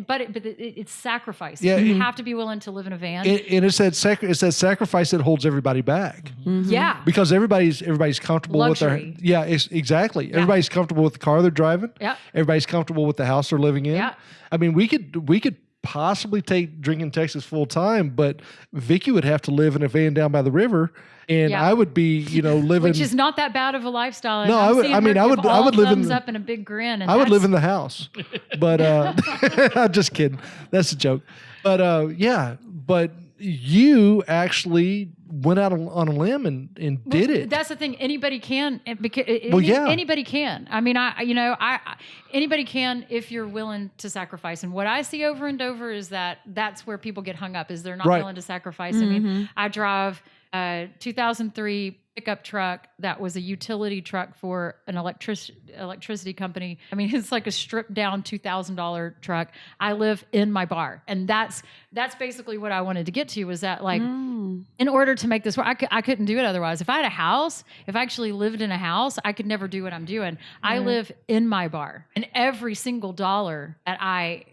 but it's sacrifice. Yeah, You have to be willing to live in a van. And it's that sacrifice that holds everybody back. Yeah. Because everybody's comfortable Luxury. with their exactly. Everybody's comfortable with the car they're driving. Yeah. Everybody's comfortable with the house they're living in. Yeah. I mean, we could possibly take Drinking Texas full time, but Vicky would have to live in a van down by the river, and I would be, living, Which is not that bad of a lifestyle. And No, I'm I would- seeing I mean, her I would- give I would all live in thumbs the- up and a big grin. And I would that's- live in the house, but I'm just kidding. That's a joke. But but you actually went out on a limb and did it. That's the thing. Anybody can. Because yeah. Anybody can. I mean, anybody can if you're willing to sacrifice. And what I see over and over is that's where people get hung up, is they're not Right. willing to sacrifice. I mean, I drive a 2003 pickup truck that was a utility truck for an electricity company. I mean, it's like a stripped down $2,000 truck. I live in my bar, and that's basically what I wanted to get to, was that like in order to make this work, I couldn't do it otherwise. If I had a house, if I actually lived in a house, I could never do what I'm doing. I live in my bar, and every single dollar that I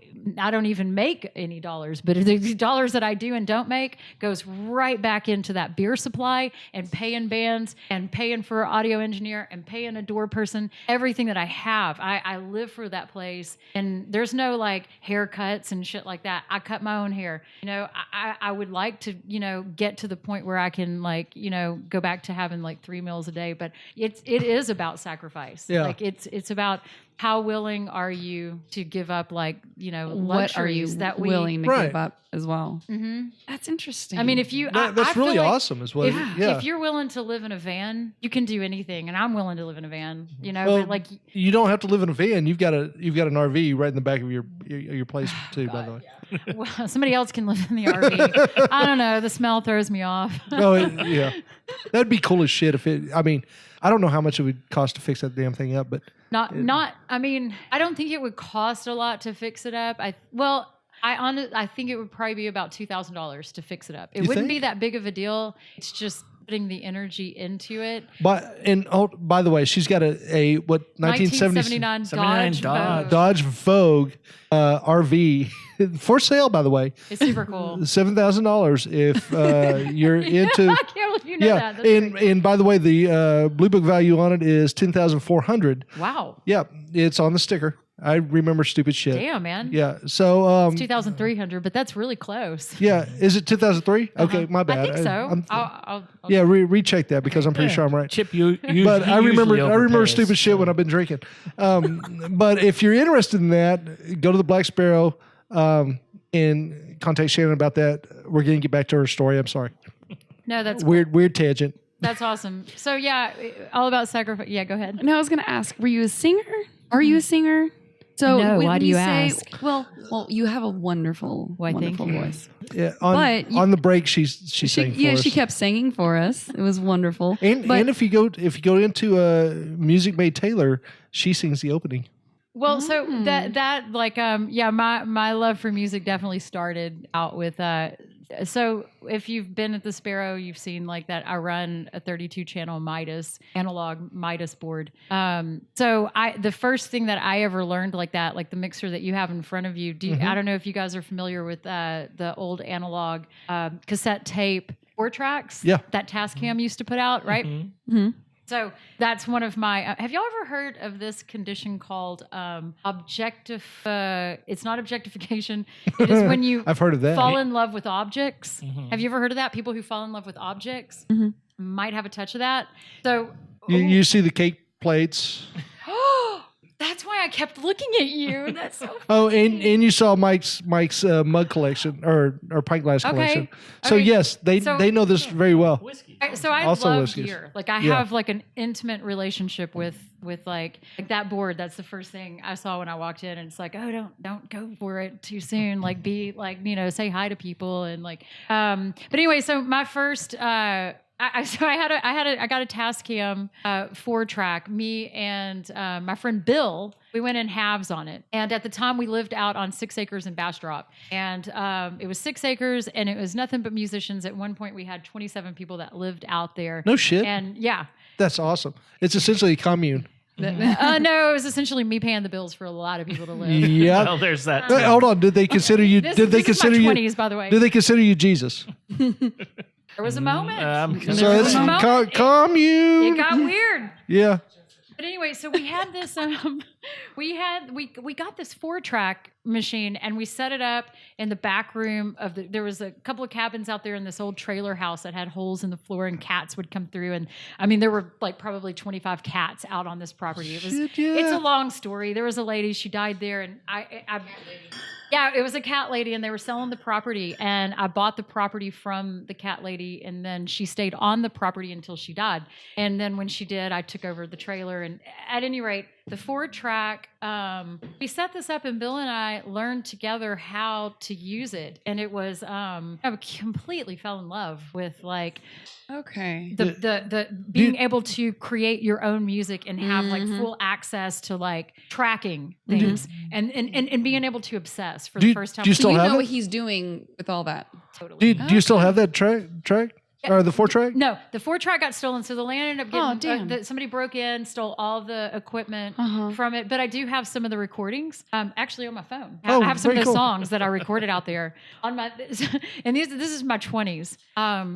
don't even make any dollars, but the dollars that I do and don't make goes right back into that beer supply and paying bands and paying for an audio engineer and paying a door person. Everything that I have, I live for that place. And there's no like haircuts and shit like that. I cut my own hair. I would like to, get to the point where I can like, go back to having like 3 meals a day, but it is about sacrifice. Yeah. Like it's about how willing are you to give up, like, What are you luxuries that willing to Right. give up as well? That's interesting. I mean, if you, That's I feel really like awesome. Is what? if you're willing to live in a van, you can do anything, and I'm willing to live in a van. Well, but like, you don't have to live in a van. You've got an RV right in the back of your place too. By the way. well, somebody else can live in the RV. I don't know. The smell throws me off. No, yeah, that'd be cool as shit if it. I mean, I don't know how much it would cost to fix that damn thing up, but Not. I mean, I don't think it would cost a lot to fix it up. I think it would probably be about $2,000 to fix it up. It You wouldn't be think? that big of a deal. It's just putting the energy into it. by the way, she's got a what 1979 1979 Dodge Vogue. Dodge Vogue RV for sale. By the way, It's super cool. $7,000 if you're into. I can't believe you know that. That's and great. and by the way, the Blue Book value on it is $10,400. Wow. Yeah, it's on the sticker. I remember stupid shit. Damn, man. Yeah. So 2,300, but that's really close. yeah, is it 2003? Okay, my bad. I think so. I'm- I'll yeah, recheck that because I'm pretty sure I'm right. Chip, you But I remember overpay us, stupid shit so. when I've been drinking. But if you're interested in that, go to the Black Sparrow and contact Shannon about that. We're going to get back to her story. I'm sorry. No, that's Weird tangent. That's awesome. So yeah, all about sacrifice. Yeah, go ahead. No, I was going to ask, were you a singer? Are you a singer? So No, when why do you you say, ask? Well, you have a wonderful, Why, thank wonderful you. voice. Yeah, But you- on the break, she sang for us. she kept singing for us. It was wonderful. And But- if you go into Music Made Taylor, she sings the opening. Well, so that like my love for music definitely started out with so if you've been at the Sparrow, you've seen like that I run a 32 channel Midas analog Midas board. So the first thing that I ever learned like that, like the mixer that you have in front of you, I don't know if you guys are familiar with the old analog cassette tape 4 tracks that Tascam used to put out, right? Mm-hmm. So that's one of my. Have y'all ever heard of this condition called it's not objectification. It is when you I've heard of that. fall in love with objects. Have you ever heard of that? People who fall in love with objects might have a touch of that. So You see the cake plates. that's why I kept looking at you. That's so. Oh, and you saw Mike's mug collection or pint glass collection. So Okay. yes, they know this very well. Whiskey. So I Also love whiskeys. beer. Like I Yeah. have like an intimate relationship with like that board. That's the first thing I saw when I walked in, and it's like, oh, don't go for it too soon. Like be like, say hi to people and like. But anyway, so my first. I got a Tascam 4-track. Me and my friend Bill, we went in halves on it. And at the time, we lived out on 6 acres in Bastrop, and it was 6 acres, and it was nothing but musicians. At one point, we had 27 people that lived out there. No shit. And yeah. That's awesome. It's essentially a commune. No, it was essentially me paying the bills for a lot of people to live. Yeah. Well, there's that. Wait, hold on. Did they consider you? This, did they this consider is my you? 20s, by the way. Did they consider you Jesus? There was a moment. So it's moment. commune. It got weird. Yeah. But anyway, so we had this we got this 4-track machine, and we set it up in the back room of there was a couple of cabins out there in this old trailer house that had holes in the floor, and cats would come through, and I mean there were like probably 25 cats out on this property. It was it's a long story. There was a lady, she died there, and yeah, it was a cat lady, and they were selling the property, and I bought the property from the cat lady, and then she stayed on the property until she died. And then when she did, I took over the trailer, and at any rate, the 4-track, we set this up, and Bill and I learned together how to use it, and it was I completely fell in love with like the being able to create your own music and have like full access to like tracking things and being able to obsess for the first time. Do you So still you have know it? what he's doing with all that. Totally. Do you still have that track? Or the 4-track? No, the 4-track got stolen, so the land ended up getting. damn. Somebody broke in, stole all the equipment from it. But I do have some of the recordings, actually on my phone. Oh, I have some of very the cool. songs that I recorded out there on my. And this is my 20s.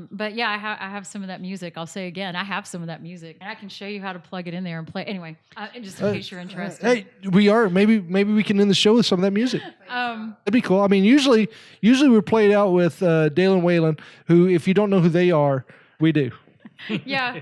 But yeah, I have some of that music. I'll say again, I have some of that music, and I can show you how to plug it in there and play. Anyway, just in case you're interested. Hey, we are. Maybe we can end the show with some of that music. That'd be cool. I mean, usually we play it out with Dale and Waylon, who, if you don't know who they are, we do. Yeah,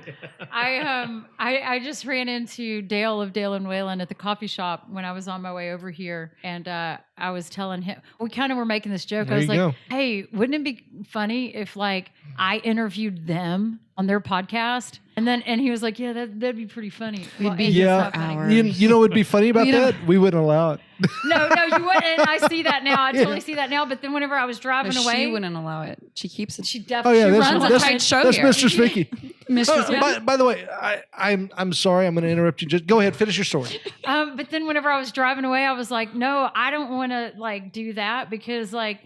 I just ran into Dale of Dale and Waylon at the coffee shop when I was on my way over here, and I was telling him, we kind of were making this joke. There I was you like, go. hey, wouldn't it be funny if like I interviewed them on their podcast? And he was like, yeah, that'd be pretty funny. Well, be it's here not for funny. hours. You know what would be funny about You know- that? We wouldn't allow it. No, you wouldn't. I see that now. I totally see that now. But then whenever I was driving But away, she wouldn't allow it. She keeps it. she Oh definitely yeah, runs a that's tight show that's here. Mistress Vicky. Mistress. By the way, I'm sorry. I'm going to interrupt you. Just go ahead. Finish your story. But then whenever I was driving away, I was like, no, I don't want to like do that because like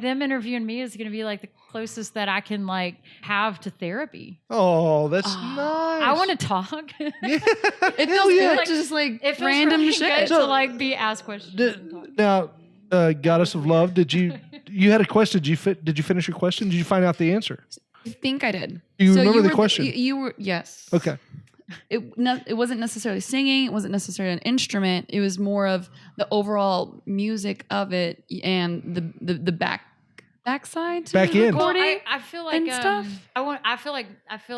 them interviewing me is going to be like the closest that I can like have to therapy. Oh, that's nice. I want to talk. Yeah. It Hell feels yeah. good, just like It feels random really shit. good to like be asked questions. Now, Goddess of Love, did you had a question? Did you finish your question? Did you find out the answer? I think I did. You remember the were question? You were yes. Okay. It wasn't necessarily singing. It wasn't necessarily an instrument. It was more of the overall music of it and the backside to Back the end. Well, recording. I feel like and stuff. I feel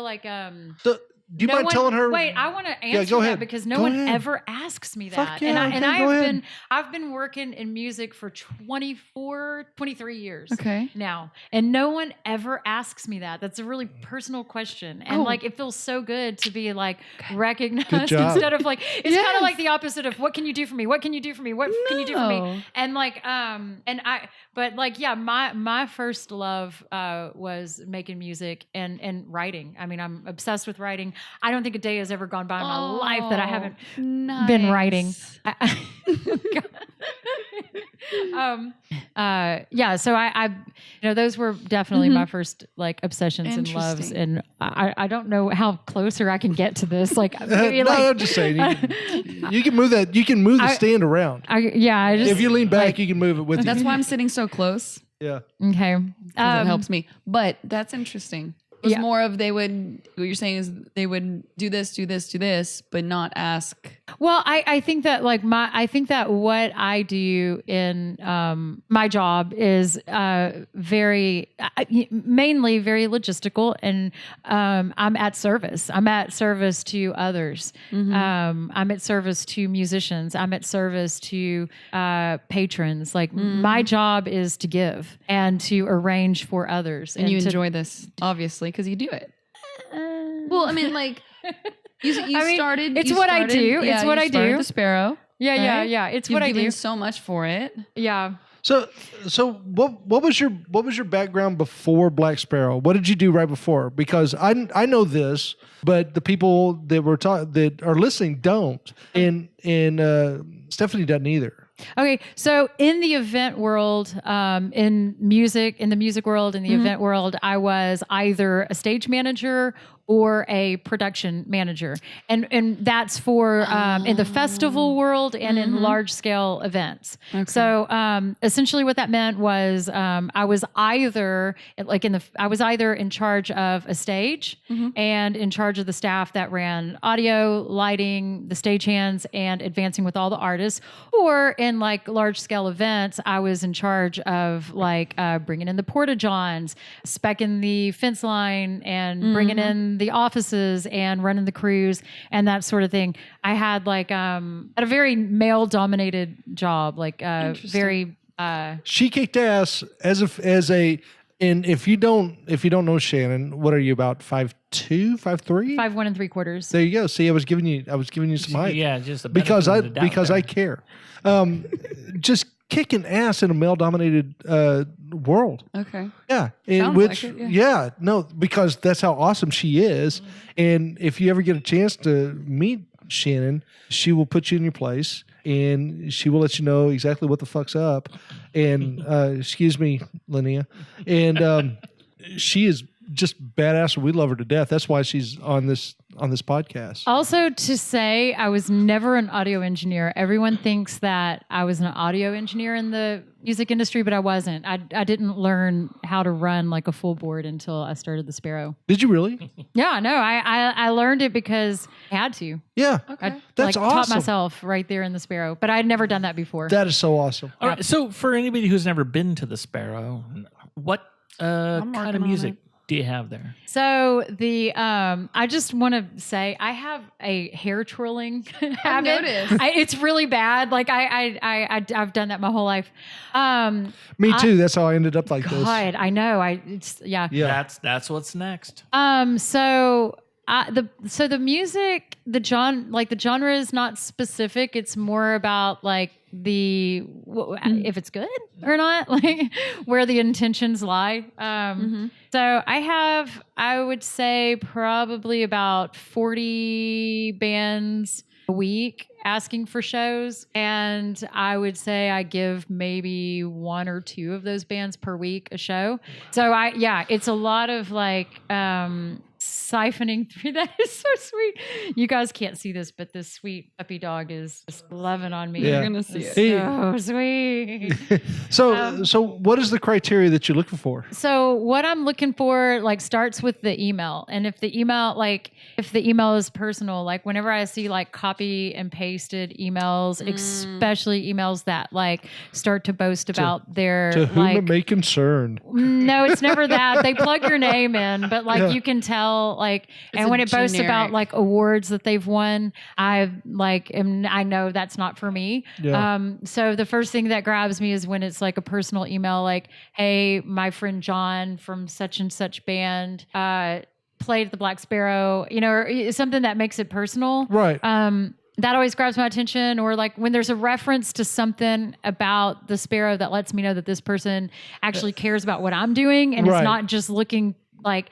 like The Do you mind telling her? Wait, I want to answer go that ahead. because no Go one ahead. ever asks me Fuck that. yeah, And okay, go ahead. I've been working in music for 23 years Okay. now. And no one ever asks me that. That's a really personal question. And Oh. like it feels so good to be like recognized Good job. instead of like it's kind Yes. of like the opposite of what can you do for me? What can you do for me? What can you do for No. me? And like my first love was making music and writing. I mean, I'm obsessed with writing. I don't think a day has ever gone by in my life that I haven't been writing. So I those were definitely my first like obsessions and loves, Interesting. and I don't know how closer I can get to this. Like, maybe, No, like I'm just saying. You can move that. You can move the stand around. I just If you lean back, you can move it with That's you. why I'm sitting so close. Yeah. okay. 'Cause it helps me. But that's interesting. It was Yeah. more of what you're saying is they would do this, but not ask. Well, I think that like I think that what I do in my job is mainly very logistical, and I'm at service. I'm at service to others. I'm at service to musicians. I'm at service to patrons. Like my job is to give and to arrange for others. And you to, enjoy this, obviously, because you do it. Well, I mean, like, you started. it's you what I started- do. yeah, It's what you I started do. The Sparrow. Yeah. right? It's You've what I given do. so much for it. Yeah. So what was your background before Black Sparrow? What did you do right before? Because I know this, but the people that are listening don't, and Stephanie doesn't either. Okay, so in the event world, in the music world, in the event world, I was either a stage manager or a production manager, and that's for in the festival world and in large scale events. Okay. So essentially, what that meant was I was either in charge of a stage and in charge of the staff that ran audio, lighting, the stagehands, and advancing with all the artists, or in like large scale events, I was in charge of like bringing in the porta-johns, specking the fence line, and bringing in the offices and running the crews and that sort of thing. I had like had a very male dominated job, like very. She kicked ass as a. And if you don't know Shannon, what are you about 5'2", 5'3"? 5'1 3/4. There you go. See, I was giving you some height. Yeah, just a because benefit of the doubt there. I care. Just kicking ass in a male dominated world. Okay. Yeah, Sounds like it, yeah. no, because that's how awesome she is. And if you ever get a chance to meet Shannon, she will put you in your place, and she will let you know exactly what the fuck's up. And excuse me, Linnea, and she is just badass. We love her to death. That's why she's on this podcast. Also, to say I was never an audio engineer. Everyone thinks that I was an audio engineer in the music industry, but I wasn't. I didn't learn how to run like a full board until I started the Sparrow. Did you really? Yeah, no, I learned it because I had to. Yeah. I That's taught awesome. myself right there in the Sparrow, but I'd never done that before. That is so awesome. All right. So for anybody who's never been to the Sparrow, what kind working of on music it. do you have there? So the I just want to say I have a hair twirling habit. noticed. It's really bad. Like I've done that my whole life. Me too. That's how I ended up like this. God, I know. Yeah. Yeah. That's what's next. So the music, the genre is not specific. It's more about like if it's good or not, like where the intentions lie. So I would say probably about 40 bands a week asking for shows, and I would say I give maybe one or two of those bands per week a show. So it's a lot of like siphoning through. That is so sweet. You guys can't see this, but this sweet puppy dog is just loving on me. Yeah. You're gonna see it. So sweet. So what is the criteria that you're looking for? So what I'm looking for like starts with the email. And if the email is personal, like whenever I see like copy and pasted emails, especially emails that like start to boast about their To whom like it may concern. no, it's never that. They plug your name in, but like you can tell email, like, It's and a when it boasts about generic- like awards that they've won, I know that's not for me. Yeah. So the first thing that grabs me is when it's like a personal email, like, hey, my friend John from such and such band, played the Black Sparrow, or something that makes it personal. Right. That always grabs my attention. Or like when there's a reference to something about the Sparrow that lets me know that this person actually cares about what I'm doing, and Right. it's not just looking like,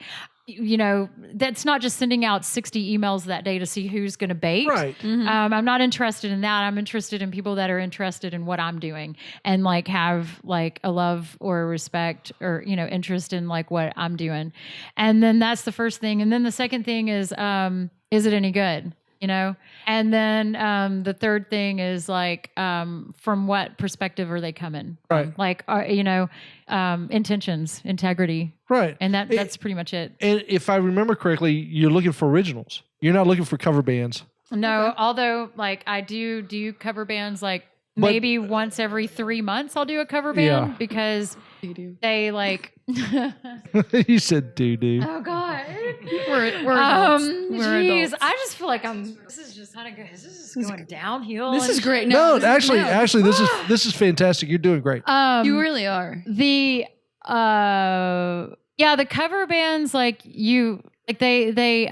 that's not just sending out 60 emails that day to see who's going to bait. Right. I'm not interested in that. I'm interested in people that are interested in what I'm doing and like have like a love or a respect or, interest in like what I'm doing. And then that's the first thing. And then the second thing is it any good? And then the third thing is like, from what perspective are they coming? Right. Like, intentions, integrity. Right. And that's pretty much it. And if I remember correctly, you're looking for originals. You're not looking for cover bands. No, although like I do cover bands like maybe once every 3 months I'll do a cover band Yeah. because they like You said doo-doo. oh god. We're adults. We're Geez, adults. I just feel like this is just kind of good. This is going downhill. This and is great. No, this is- actually, no. actually, this is fantastic. You're doing great. You really are. The the cover bands like they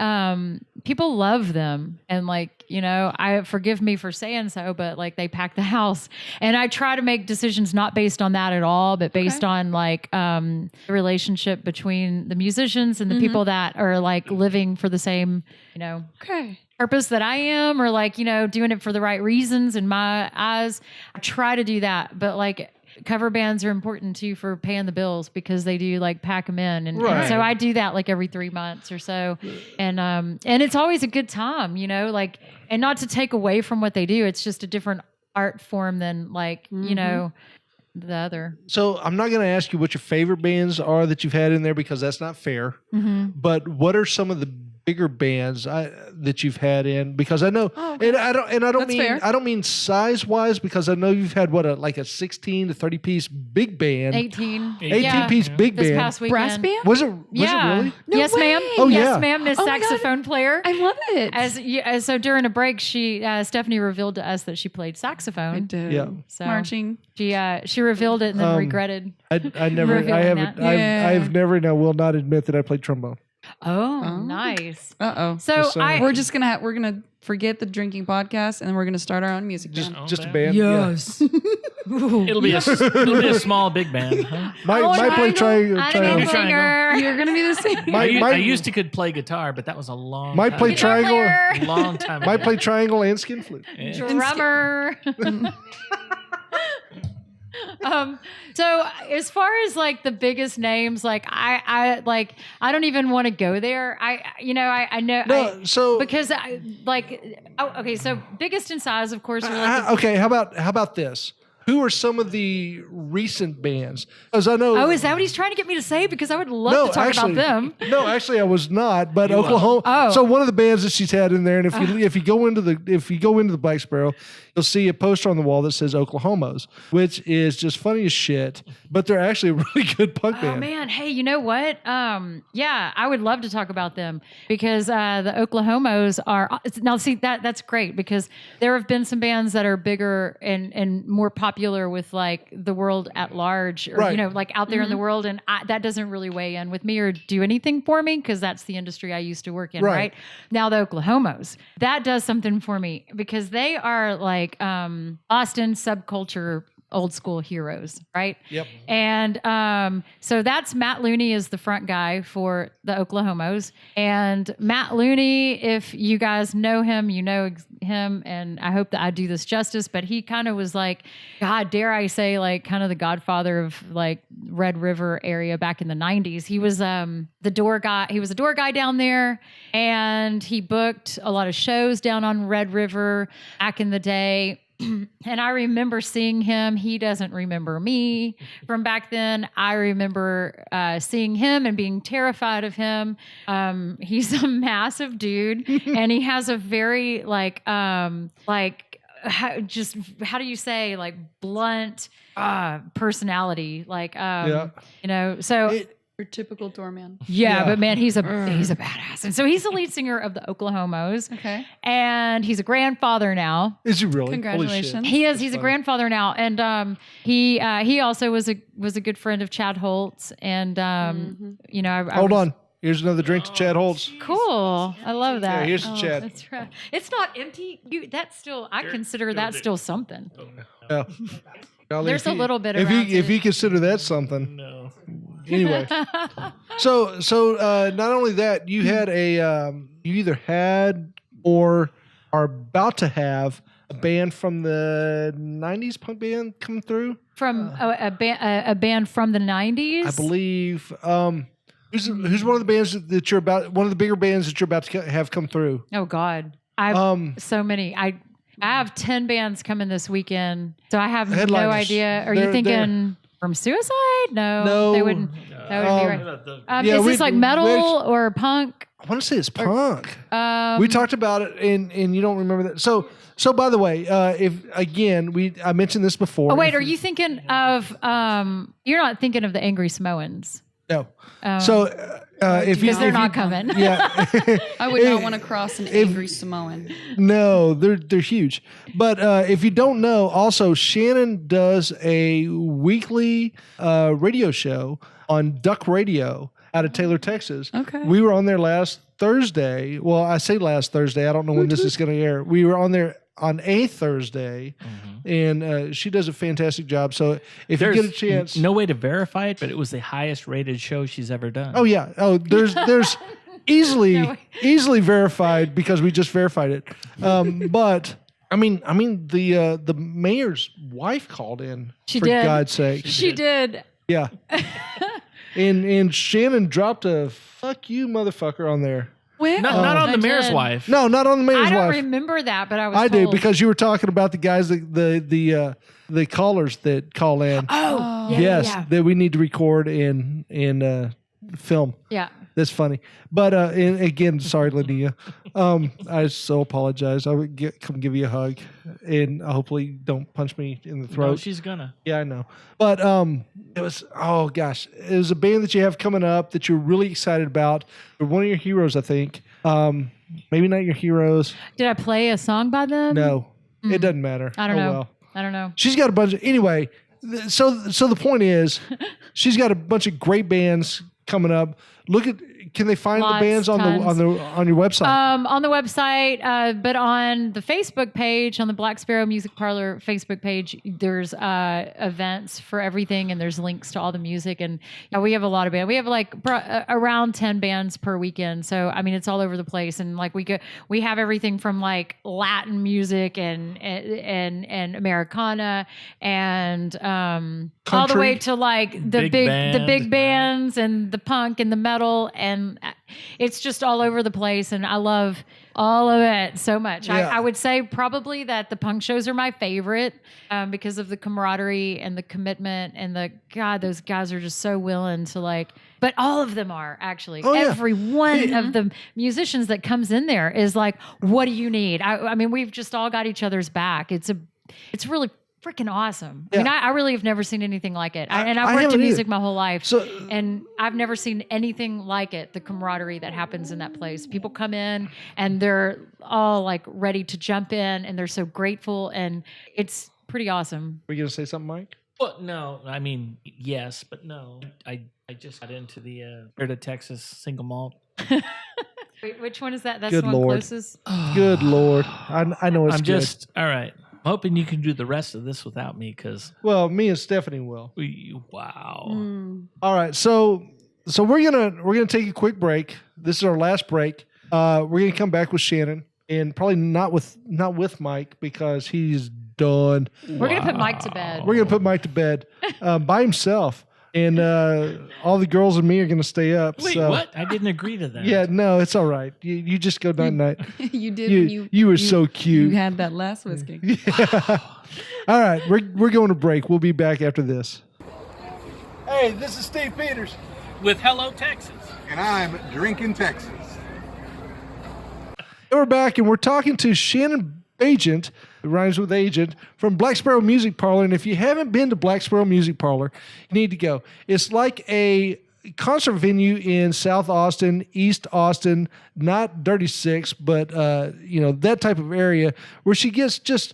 people love them and like I forgive me for saying so, but like they pack the house, and I try to make decisions not based on that at all, but based on like the relationship between the musicians and the people that are like living for the same Okay. purpose that I am, or like doing it for the right reasons in my eyes. I try to do that, but like cover bands are important too for paying the bills because they do like pack them in, and Right. so I do that like every 3 months or so, and it's always a good time, like, and not to take away from what they do, it's just a different art form than like the other. So I'm not going to ask you what your favorite bands are that you've had in there because that's not fair. But what are some of the bigger bands that you've had in? Because I know, and I don't That's fair. mean size wise, because I know you've had like a 16 to 30 piece big band, 18 18 piece big this band. past weekend. Brass band? Was it really? No yes, way. ma'am. Oh, yes, yeah. ma'am. Miss Oh my God. saxophone player. I love it. So during a break, Stephanie revealed to us that she played I saxophone. do. Yeah. So Marching. she revealed it and then regretted. I never, I Revealing haven't, that. Yeah. I've never, and I will not admit that I played trombone. Oh, nice. Uh-oh. So Just saying. We're gonna forget the drinking podcast and then we're gonna start our own music Just, band. just a band? band. It'll be a small big band. Huh? Might play triangle. Triangle Triangle. singer. You're gonna be the same. I used to could play guitar, but that was a long. Might time play ago. Guitar triangle. player. Long time. Might ago. play triangle and skin flute. Yeah. Drummer. So as far as like the biggest names, like I don't even want to go there. I know. No, so Because okay, so biggest in size, of course, are like okay. How about this? Who are some of the recent bands? Because I know. oh, is that what he's trying to get me to say? Because I would love no, to talk actually, about them. No, actually, I was not. But You Oklahoma. Oh. So one of the bands that she's had in there, and if you go into the Black Sparrow, you'll see a poster on the wall that says Oklahomos, which is just funny as shit. But they're actually a really good punk Oh band. man, hey, you know what? Yeah, I would love to talk about them because the Oklahomos are now. See that's great because there have been some bands that are bigger and more popular with like the world at large, or Right. like out there in the world, and that doesn't really weigh in with me or do anything for me because that's the industry I used to work in. Right. Right now, the Oklahomos that does something for me because they are like Austin subculture. Old school heroes, right? Yep. And so that's Matt Looney is the front guy for the Oklahomos. And Matt Looney, if you guys know him, you know him, and I hope that I do this justice, but he kind of was like, God, dare I say, like kind of the godfather of like Red River area back in the 90s. He was the door guy. He was a door guy down there, and he booked a lot of shows down on Red River back in the day. And I remember seeing him. He doesn't remember me from back then. I remember seeing him and being terrified of him. He's a massive dude, and he has a very how do you say blunt personality? So. Your typical doorman. Yeah, but man, he's a badass. And so he's the lead singer of the Oklahomos. Okay. And he's a grandfather now. Is he really? Congratulations. Holy shit. He is. That's He's a funny. grandfather now, and he also was a good friend of Chad Holtz. And you know, I Hold was- on. Here's another drink to Chad Holtz. Cool. I love that. Yeah, here's to Chad. That's right. It's not empty. That's still. I consider that still something. Yeah. Golly, There's if a you- little bit If around you if it. you consider that something, No. anyway. So not only that, you had you either had or are about to have a band from the '90s punk band come through. From a band from the 90s. I believe. Who's one of the bands that you're about? One of the bigger bands that you're about to have come through. Oh God, I've so many. I have 10 bands coming this weekend, so I have no Headliners. idea. Are They're- you thinking from Suicide? No, they wouldn't. That wouldn't be right. Yeah, is this like metal or punk? I want to say it's punk. We talked about it, and you don't remember that. So by the way, if again I mentioned this before. Oh wait, are you thinking of? You're not thinking of the Angry Samoans No. So if you because they're if not you- coming. Yeah. I would not want to cross an angry Samoan. No, they're huge. But if you don't know, also Shannon does a weekly radio show on Duck Radio out of Taylor, Texas. Okay. We were on there last Thursday. Well, I say last Thursday. I don't know when this is going to air. We were on there on a Thursday, and she does a fantastic job. So if you get a chance, no way to verify it, but it was the highest rated show she's ever done. oh yeah, there's easily verified because we just verified it. But I mean the mayor's wife called in. She for did. God's sake, She did. yeah. And Shannon dropped a "fuck you, motherfucker" on there. Well, Not on I the mayor's did. wife. No, not on the mayor's I don't wife. remember that, but I was. I do told. because you were talking about the guys the callers that call in. Oh, yes, yeah. that we need to record and film. Yeah. That's funny. But and again, sorry, Linnea. I so apologize. I would come give you a hug, and hopefully don't punch me in the throat. No, she's gonna. Yeah, I know. But it was, oh gosh, it was a band that you have coming up that you're really excited about. They're one of your heroes, I think. Maybe not your heroes. Did I play a song by them? No, it doesn't matter. I don't Oh, know. well. I don't know. She's got a bunch of anyway. So the point is, she's got a bunch of great bands coming up. Look at, can they find Lots, the bands on tons. on your website? On the website, but on the Facebook page, on the Black Sparrow Music Parlor Facebook page, there's events for everything, and there's links to all the music. And yeah, we have a lot of bands. We have like around 10 bands per weekend. So I mean, it's all over the place. And like we have everything from like Latin music and Americana and all the way Country. to like the Big big band. the big bands and the punk and the metal, and it's just all over the place, and I love all of it so much. Yeah. I would say probably that the punk shows are my favorite because of the camaraderie and the commitment, and those guys are just so willing to like, but all of them are actually. Oh, yeah. Every one of the musicians that comes in there is like, what do you need? I mean, we've just all got each other's back. It's really freaking awesome. I mean, I really have never seen anything like it. And I've worked haven't in music either. my whole life. So- And I've never seen anything like it, the camaraderie that happens in that place. People come in and they're all like ready to jump in, and they're so grateful, and it's pretty awesome. Were you gonna say something, Mike? Well, no, I mean yes, but no. I just got into the Spirit of Texas single malt. Wait, which one is that? That's Good the one Lord. closest? Good Lord, I know it's I'm good. just all right. I'm hoping you can do the rest of this without me, because Well, me and Stephanie will. wow. All right, so we're gonna take a quick break. This is our last break. We're gonna come back with Shannon, and probably not with Mike because he's done. We're going to put Mike to bed. We're gonna put Mike to bed by himself, and all the girls and me are gonna stay up. Wait, so. what? I didn't agree to that. Yeah, no, it's all right. You just go night night. you did. when You were so cute. You had that last whiskey. All right, we're going to break. We'll be back after this. Hey, this is Steve Peters, With Hello Texas. and I'm drinking Texas. And we're back, and we're talking to Shannon Agent, it rhymes with agent, from Black Sparrow Music Parlor. And if you haven't been to Black Sparrow Music Parlor, you need to go. It's like a concert venue in South Austin, East Austin, not Dirty Six, but that type of area where she gets just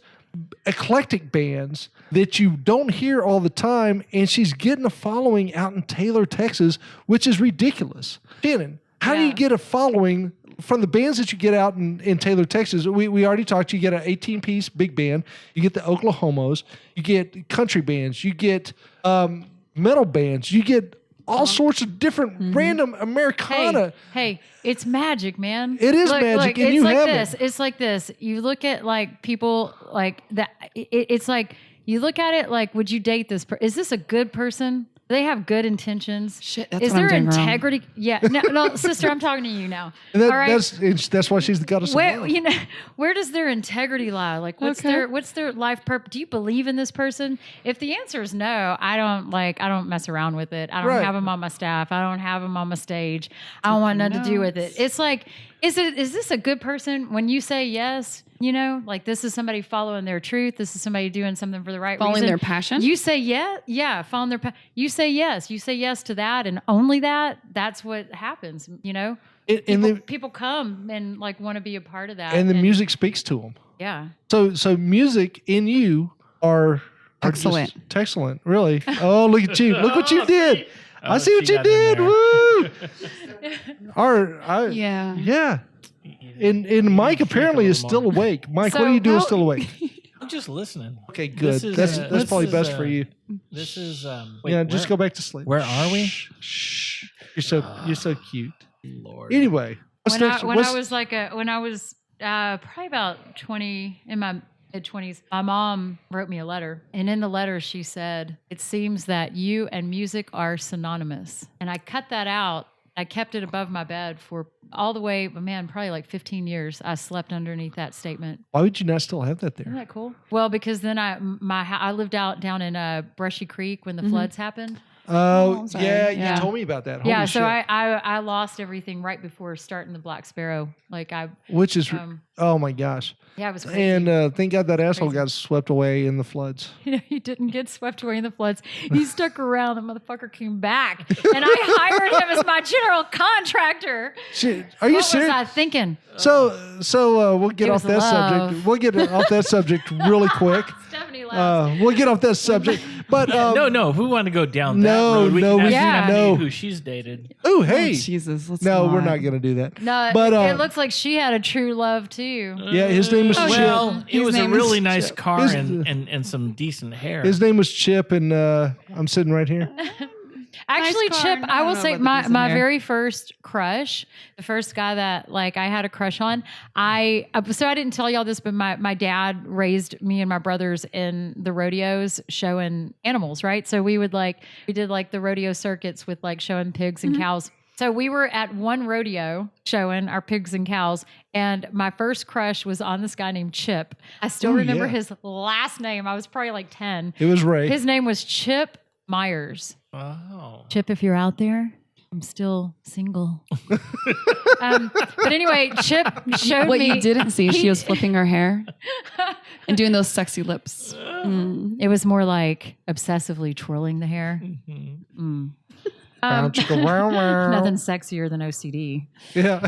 eclectic bands that you don't hear all the time, and she's getting a following out in Taylor, Texas, which is ridiculous. Shannon, how do you get a following from the bands that you get out in Taylor, Texas? We already talked. You get an 18-piece big band. You get the Oklahomos. You get country bands. You get metal bands. You get all sorts of different random Americana. Hey, it's magic, man. It is magic, and it's you like have this. it. It's like this. You look at like people like that. It's like you look at it like, would you date this person? Is this a good person? Do they have good intentions? Shit, that's is what there I'm doing wrong. integrity? Yeah, no, sister, I'm talking to you now. And All right. that's why she's the goddess of Where love. where does their integrity lie? Like what's their life purpose? Do you believe in this person? If the answer is no, I don't mess around with it. I don't have them on my staff. I don't have them on my stage. I don't want nothing to do with it. It's like, is this a good person? When you say yes, like this is somebody following their truth. This is somebody doing something for the right Following reason. their passion? You say following their passion. You say yes. You say yes to that, and only that. That's what happens. People come and like want to be a part of that, and the music speaks to them. Yeah. So music in you are Excellent. just excellent, really. Oh, look at you! Look what you did! I see what she you got in did! there. Woo! Yeah. And Mike apparently is still awake. Mike, what are you doing still awake? I'm just listening. Okay, good. This is, That's probably best for you. This is Just go back to sleep. Where are we? Shh. You're so cute. Lord. Anyway, When I was probably about 20, in my mid-20s, my mom wrote me a letter. And in the letter, she said, "It seems that you and music are synonymous." And I cut that out. I kept it above my bed for all the way, probably like 15 years. I slept underneath that statement. why would you not still have that Isn't there? that cool? Well, because then I lived out down in Brushy Creek when the floods happened. Oh, sorry. yeah, Yeah. you told me about that. Yeah, Holy so shit. I lost everything right before starting the Black Sparrow. Like Which is, oh my gosh. yeah, it was crazy. And thank God that asshole got swept away in the floods. He didn't get swept away in the floods. He stuck around. The motherfucker came back, and I hired him as my general contractor. Shit, are you What serious? was I thinking? So we'll get It off was that love. subject. We'll get off that subject really quick. Stephanie laughs. We'll get off that subject. But No. If we want to go down no, that road, we no, can we ask can't. Stephanie No. who she's dated. oh, hey, Jesus, let's no, we're not. not going to do that. No, but it looks like she had a true love too. yeah, his name was Chip. Well, it His was a name really is nice Chip. car His- and some decent hair. His name was Chip, and I'm sitting right here. Actually, Nice car. Chip, No, I will no, say but the my decent hair. very first crush, the first guy that like I had a crush on, so I didn't tell y'all this, but my dad raised me and my brothers in the rodeos showing animals, right? So we did like the rodeo circuits with like showing pigs and cows. So we were at one rodeo showing our pigs and cows, and my first crush was on this guy named Chip. I still Ooh, remember yeah. his last name. I was probably like 10. It was Ray. His name was Chip Myers. Oh. Chip, if you're out there, I'm still single. But anyway, Chip showed What me. you didn't see, she was flipping her hair and doing those sexy lips. It was more like obsessively twirling the hair. Nothing sexier than OCD. Yeah.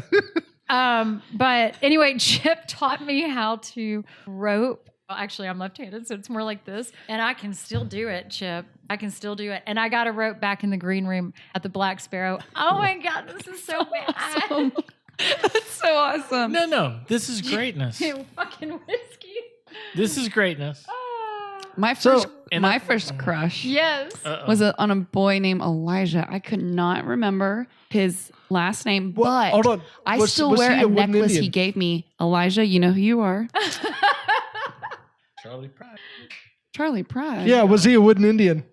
But anyway, Chip taught me how to rope. Well, actually, I'm left-handed, so it's more like this. And I can still do it, Chip. I can still do it. And I got a rope back in the green room at the Black Sparrow. Oh my God, this is so bad. That's so awesome. No. This is greatness. Fucking whiskey. This is greatness. My So- first crush Yes. was on a boy named Elijah. I could not remember his last name, but hold on. I Was- still was wear he a a wooden necklace Indian? he gave me. Elijah, you know who you are. Charlie Pride. Charlie Pride. Yeah, was he a wooden Indian?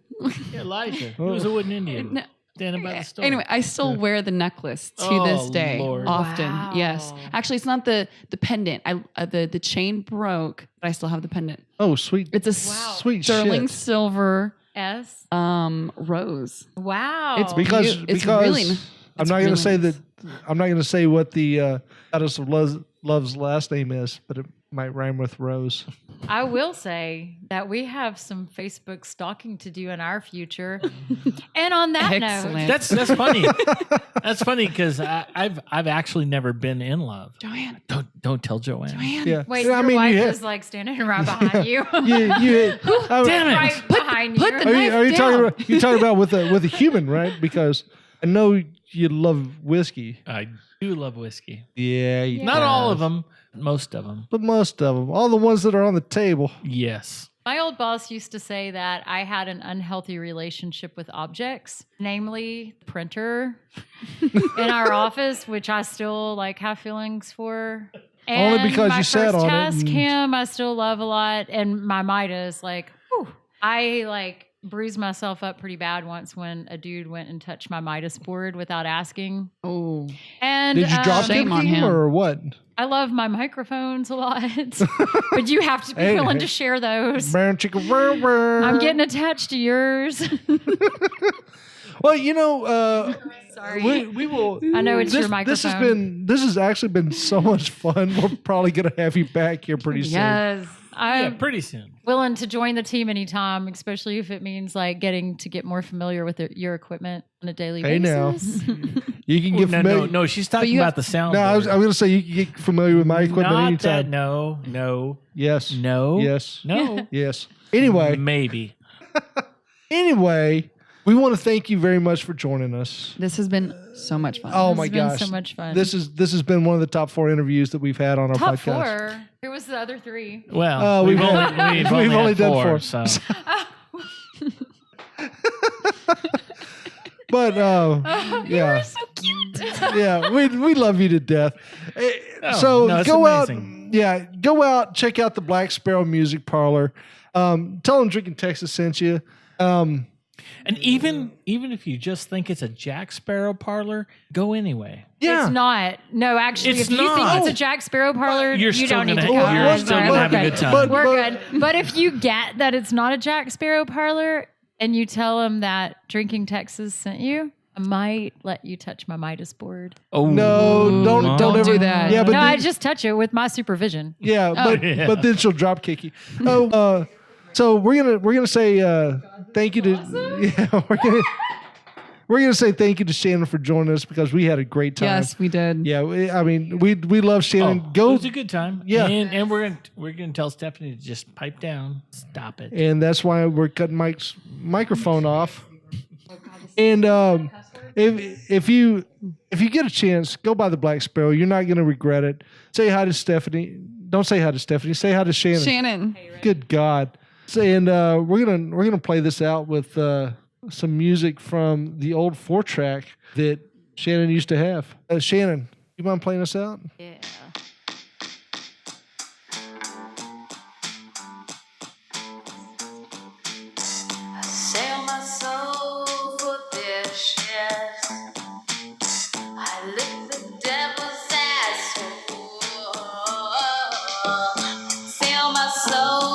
Yeah, Elijah. He was a wooden Indian. No. Standing by the store. Anyway, I still wear the necklace to Oh, this day, Lord. often. Wow. Yes, actually, it's not the pendant. The chain broke, but I still have the pendant. Oh, sweet. It's a Sweet sterling shit. silver S. rose. Wow. It's Because It's really- I'm not going to really say nice. that. I'm not going to say what the goddess of Love's last name is, but it might rhyme with Rose. I will say that we have some Facebook stalking to do in our future. And on that note, Excellent. That's funny. That's funny because I've actually never been in love. Joanne. Don't tell Joanne. Yeah. wait, I your mean, wife you is like standing right behind you. Damn it! Right behind you. Are you talking about with a human, right? Because I know you love whiskey. I do love whiskey. Yeah, Not all of them, most of them. but most of them, all the ones that are on the table. Yes. My old boss used to say that I had an unhealthy relationship with objects, namely the printer in our office, which I still like have feelings for. And Only because my you sat first on it task and- cam, I still love a lot. And my Midas, like, whew, I like bruised myself up pretty bad once when a dude went and touched my Midas board without asking. Oh, And Did you drop Shame on him him. or what? I love my microphones a lot, but you have to be Hey, willing hey. to share those. Brown chicken. I'm I'm getting attached to yours. Well, you know, Sorry. we will. I know it's your This microphone. has actually been so much fun. We're probably gonna have you back here pretty soon. yes. Yeah, I'm pretty soon. willing to join the team anytime, especially if it means like getting to get more familiar with your equipment on a daily Hey, now. basis. You can get No, familiar. no, she's talking you about the sound. No, I was gonna say you can get familiar with my equipment Not anytime. that. No. Yes. No. Yes. No. Yes. Anyway, Maybe. we want to thank you very much for joining us. This has been so much fun. Oh This my has been gosh, so much fun. This has been one of the top 4 interviews that we've had on our Top podcast. 4. Who was the other 3? Well, we've we've only only done had 4. 4. So But yeah, So cute. yeah, we love you to death. Oh, So no, it's go amazing. go out, check out the Black Sparrow Music Parlor. Tell them Drinking Texas sent you. and even if you just think it's a Jack Sparrow parlor, go anyway. Yeah, It's not. No, actually, It's if you not. think it's a Jack Sparrow parlor, You're you still don't need gonna- to Oh, go. you're I'm still sorry. gonna We're have a good time. But- We're good. But if you get that it's not a Jack Sparrow parlor and you tell them that Drinking Texas sent you, I might let you touch my Midas board. Oh no, don't ever do that. Yeah, but No, then- I just touch it with my supervision. yeah, but yeah. but then she'll drop kick you. Oh, so we're gonna say thank you to yeah we're gonna say thank you to Shannon for joining us because we had a great time. Yes, we did. Yeah, we love Shannon. It Go, was a good time. Yeah. and we're gonna tell Stephanie to just pipe down. Stop it. and that's why we're cutting Mike's microphone off. And if you get a chance, go by the Black Sparrow. You're not gonna regret it. Say hi to Stephanie. Don't say hi to Stephanie. Say hi to Shannon. Shannon. Good God. And we're gonna play this out with some music from the old 4-track that Shannon used to have. Shannon, you mind playing us out? Yeah. Sell my soul for fish, yes. I lick the devil's asshole. Sell my soul